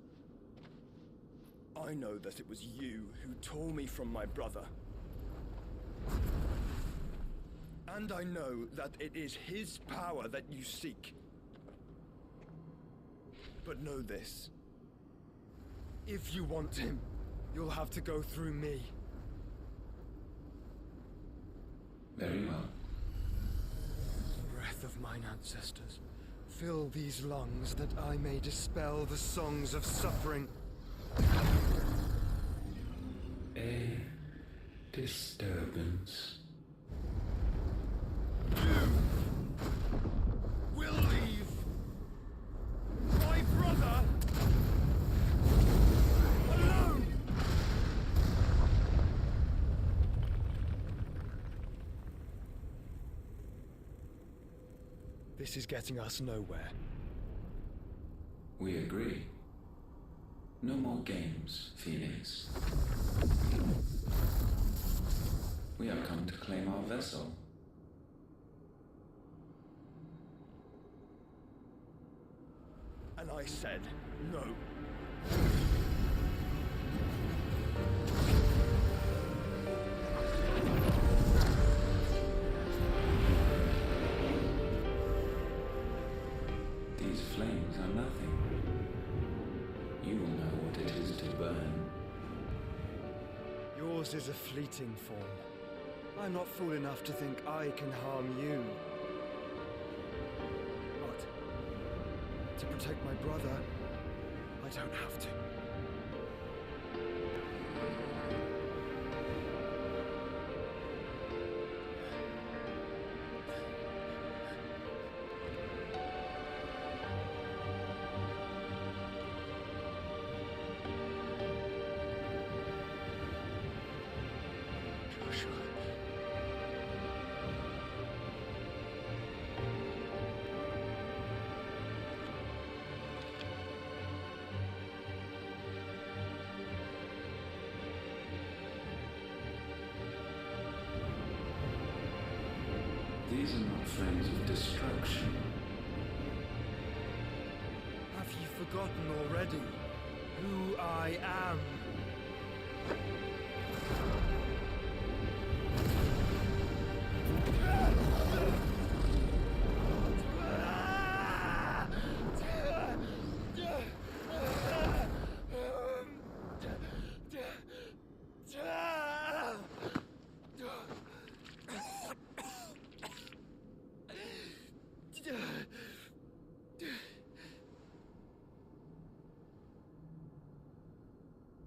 I know that it was you who tore me from my brother. And I know that it is his power that you seek. But know this. If you want him, you'll have to go through me. Very well. Breath of mine ancestors, fill these lungs that I may dispel the songs of suffering. A disturbance. You will leave my brother alone! This is getting us nowhere. We agree. No more games, Phoenix. We have come to claim our vessel. And I said no. These flames are nothing. You will know what it is to burn. Yours is a fleeting form. I'm not fool enough to think I can harm you. But to protect my brother, I don't have to. These are not friends of destruction. Have you forgotten already who I am?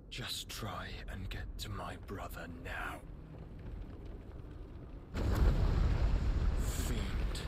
Just try and get to my brother now. Fiend.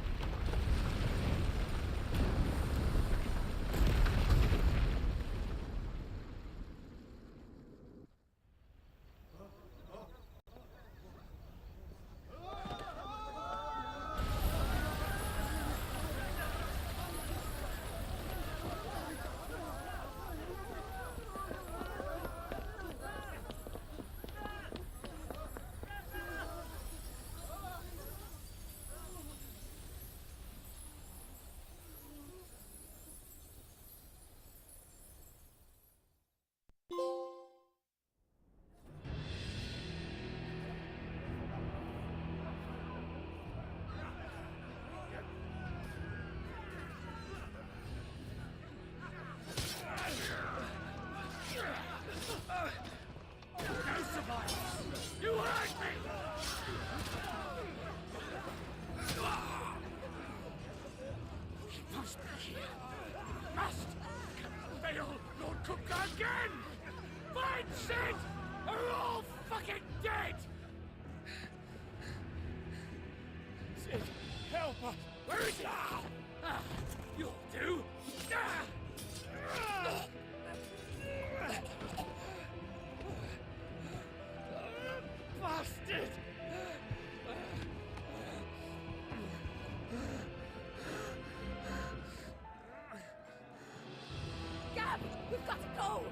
help us! Where is he? You'll do! Bastard! Gab, we've got to go!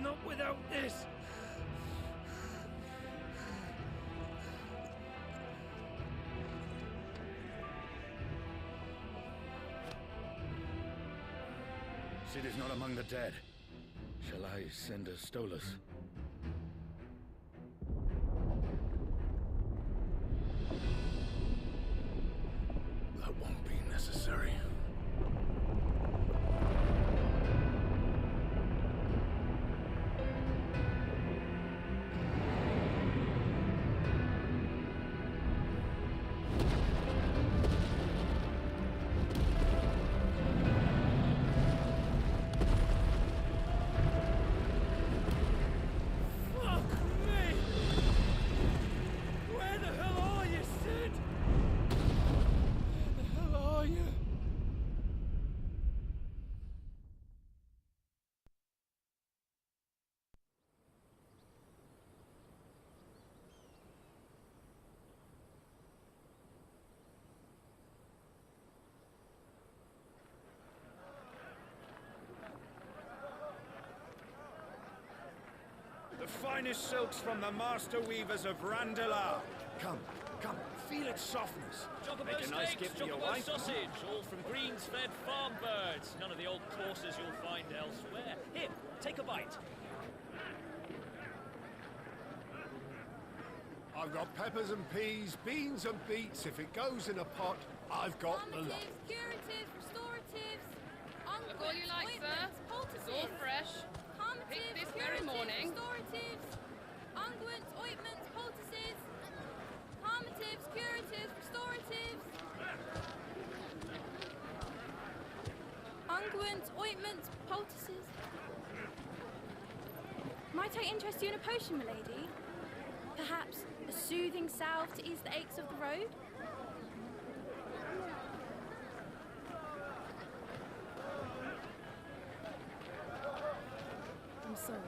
Not without this! Cid is not among the dead. Shall I send a Stolas? That won't be necessary. The finest silks from the master weavers of Randalar. Come, feel its softness. Chocobo Make a nice steaks, gift for your chocobo wife. sausage, all from greens-fed farm birds. None of the old courses you'll find elsewhere. Here, take a bite. I've got peppers and peas, beans and beets. If it goes in a pot, I've got the lot. Curatives, restoratives, Look all you like, sir. It's all fresh. Picked this very morning. Restoratives, unguents, ointments, poultices, palmatives, curatives, restoratives. Unguents, ointments, poultices. Might I interest you in a potion, milady? Perhaps a soothing salve to ease the aches of the road? I'm sorry.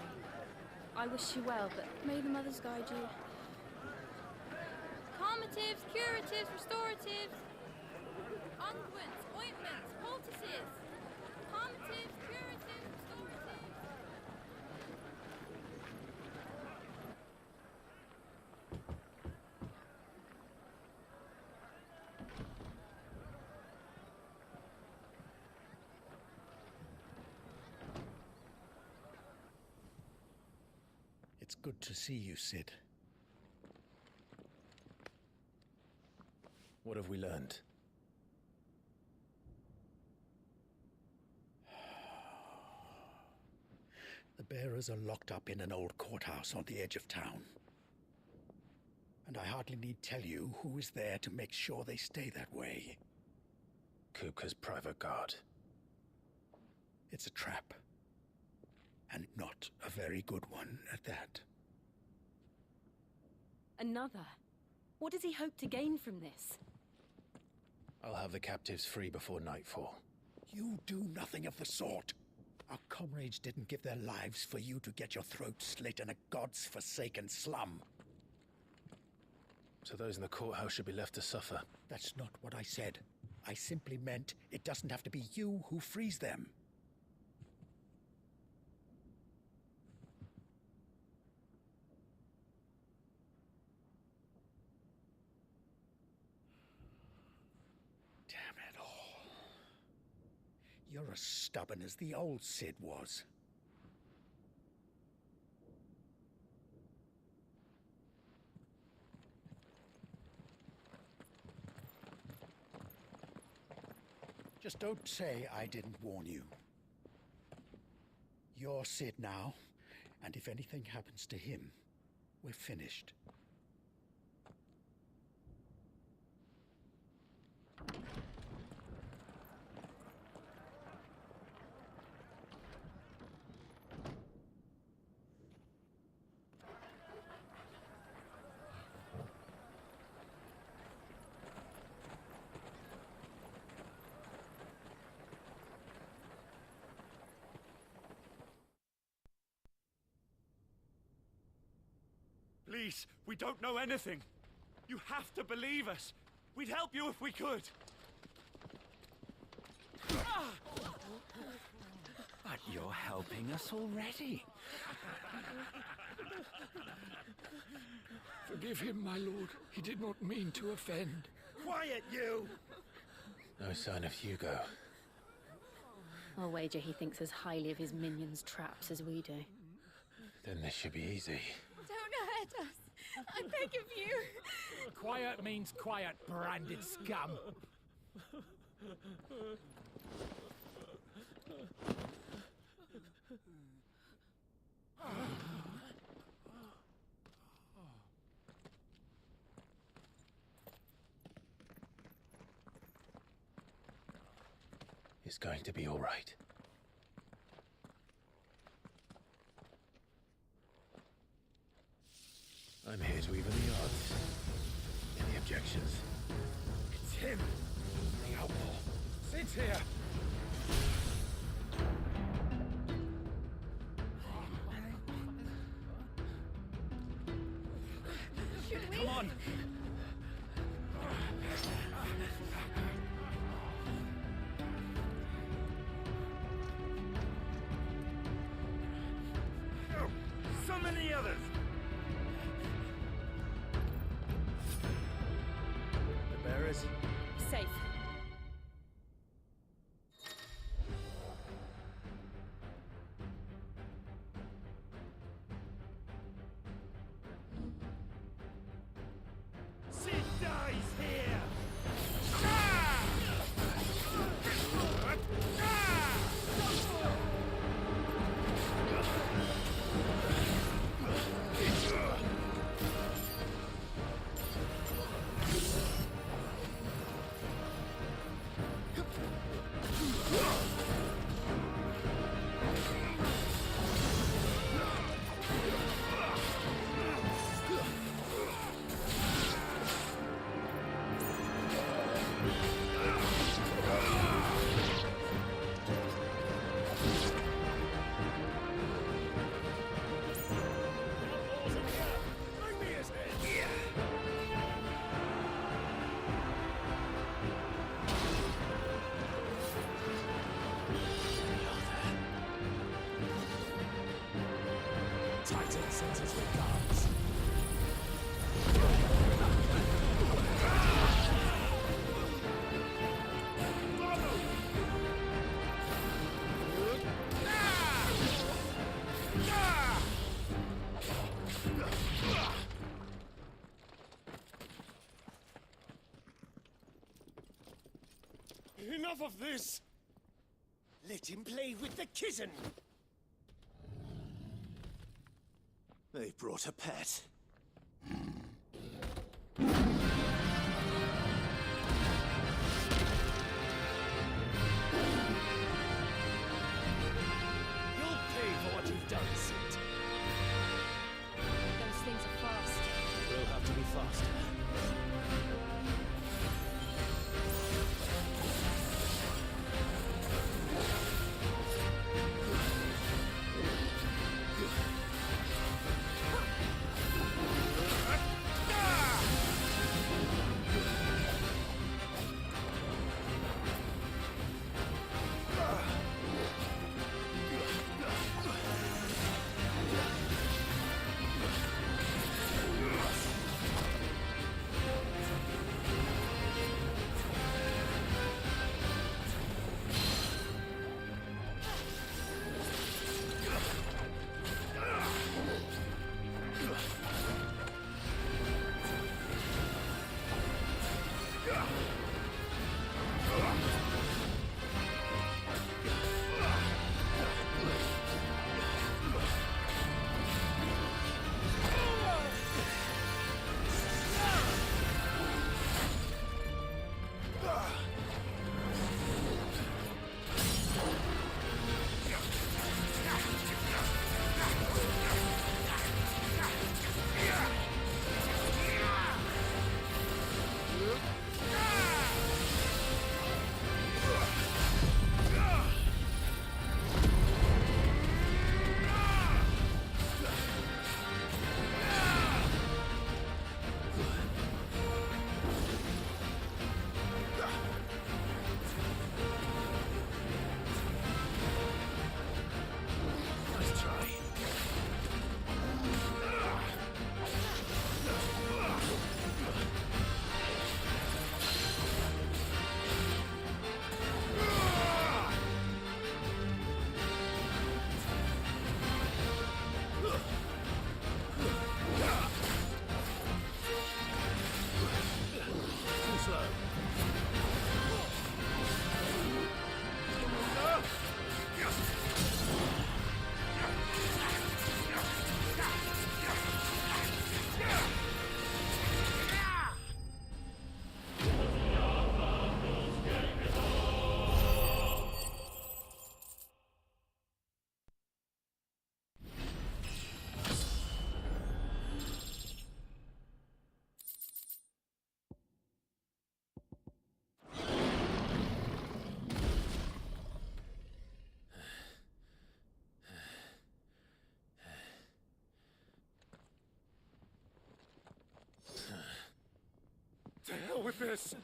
I wish you well, but may the mothers guide you. Calmatives, curatives, restoratives, unguents, ointments, poultices. Calmatives, curatives, restoratives. It's good to see you, Cid. What have we learned? The bearers are locked up in an old courthouse on the edge of town. And I hardly need tell you who is there to make sure they stay that way. Kupka's private guard. It's a trap. And not a very good one at that. Another? What does he hope to gain from this? I'll have the captives free before nightfall. You do nothing of the sort. Our comrades didn't give their lives for you to get your throat slit in a god's forsaken slum. So those in the courthouse should be left to suffer. That's not what I said. I simply meant it doesn't have to be you who frees them. Damn it all. You're as stubborn as the old Cid was. Just don't say I didn't warn you. You're Cid now, and if anything happens to him, we're finished. Please, we don't know anything. You have to believe us. We'd help you if we could. But you're helping us already. Forgive him, my lord. He did not mean to offend. Quiet, you! No sign of Hugo. I'll wager he thinks as highly of his minions' traps as we do. Then this should be easy. Don't hurt us. I beg of you. Quiet means quiet, branded scum. It's going to be all right. I'm here to even the odds. Any objections? It's him! The outlaw. Sit here! Should we? Come on! Oh, so many others! The bearers? Safe. Sid dies here! Titan sends his regards. Enough of this! Let him play with the kitten! They brought a pet. You'll pay for what you've done, Sid. Those things are fast. We'll have to be faster. hell with this!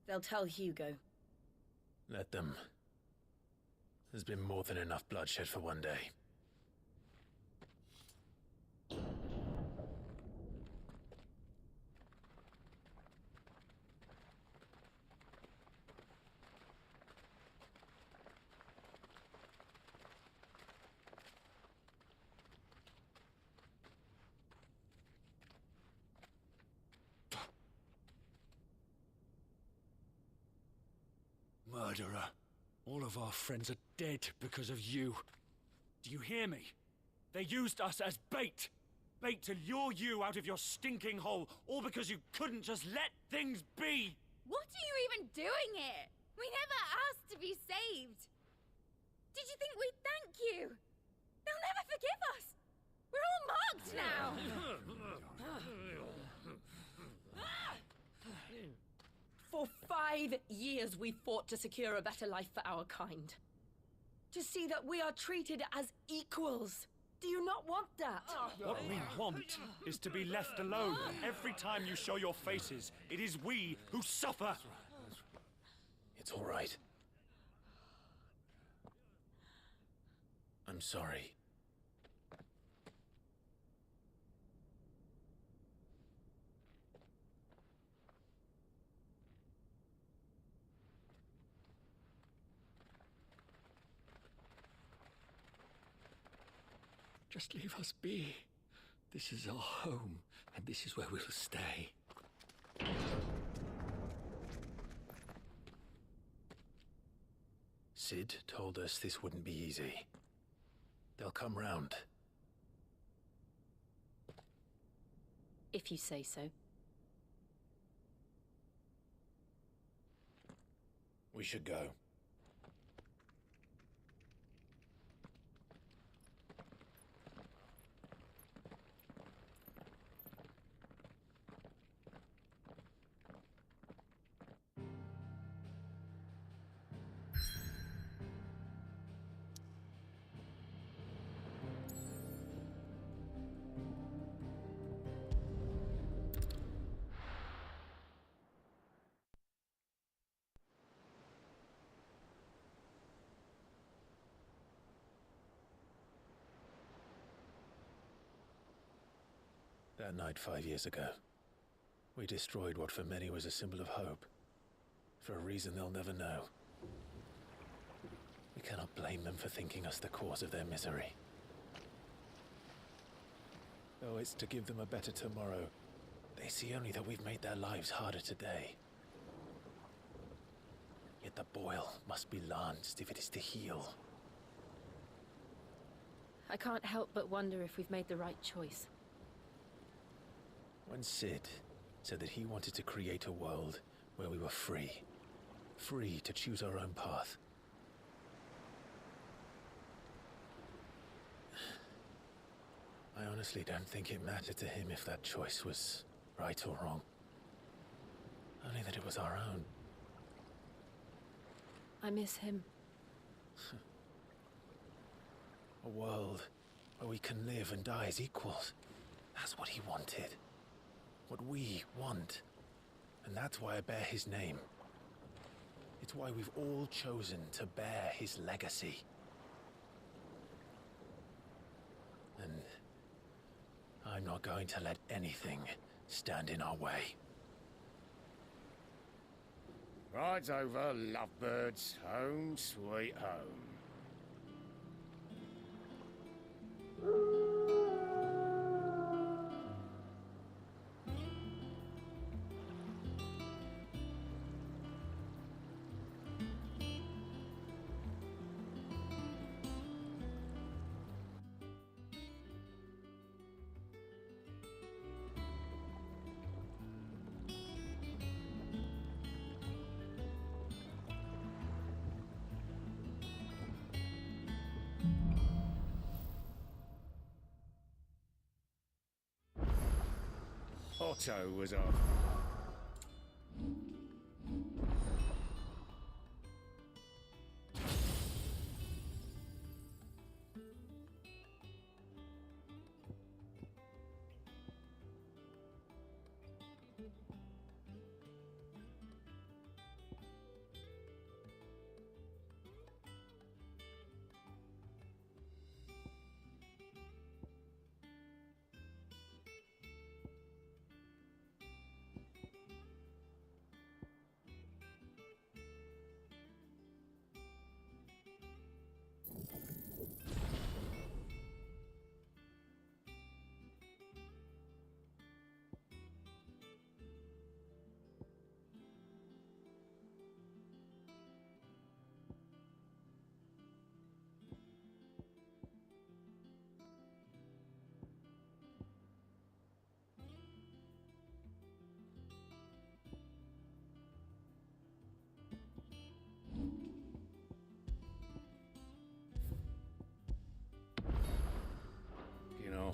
They'll tell Hugo. Let them. There's been more than enough bloodshed for one day. Murderer. All of our friends are dead because of you. Do you hear me? They used us as bait. Bait to lure you out of your stinking hole, all because you couldn't just let things be. What are you even doing here? We never asked to be saved. Did you think we'd thank you? They'll never forgive us. We're all marked now. For 5 years we fought to secure a better life for our kind. To see that we are treated as equals. Do you not want that? What we want is to be left alone. Every time you show your faces, it is we who suffer. It's all right. I'm sorry. Just leave us be. This is our home, and this is where we'll stay. Sid told us this wouldn't be easy. They'll come round. If you say so. We should go. That night 5 years ago, we destroyed what for many was a symbol of hope. For a reason they'll never know. We cannot blame them for thinking us the cause of their misery. Though it's to give them a better tomorrow, they see only that we've made their lives harder today. Yet the boil must be lanced if it is to heal. I can't help but wonder if we've made the right choice. When Sid said that he wanted to create a world where we were free. Free to choose our own path. I honestly don't think it mattered to him if that choice was right or wrong. Only that it was our own. I miss him. A world where we can live and die as equals. That's what he wanted. What we want. And that's why I bear his name. It's why we've all chosen to bear his legacy. And I'm not going to let anything stand in our way. Rides over, lovebirds. Home, sweet home. Otto was off.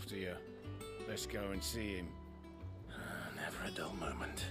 after you. Let's go and see him. Never a dull moment.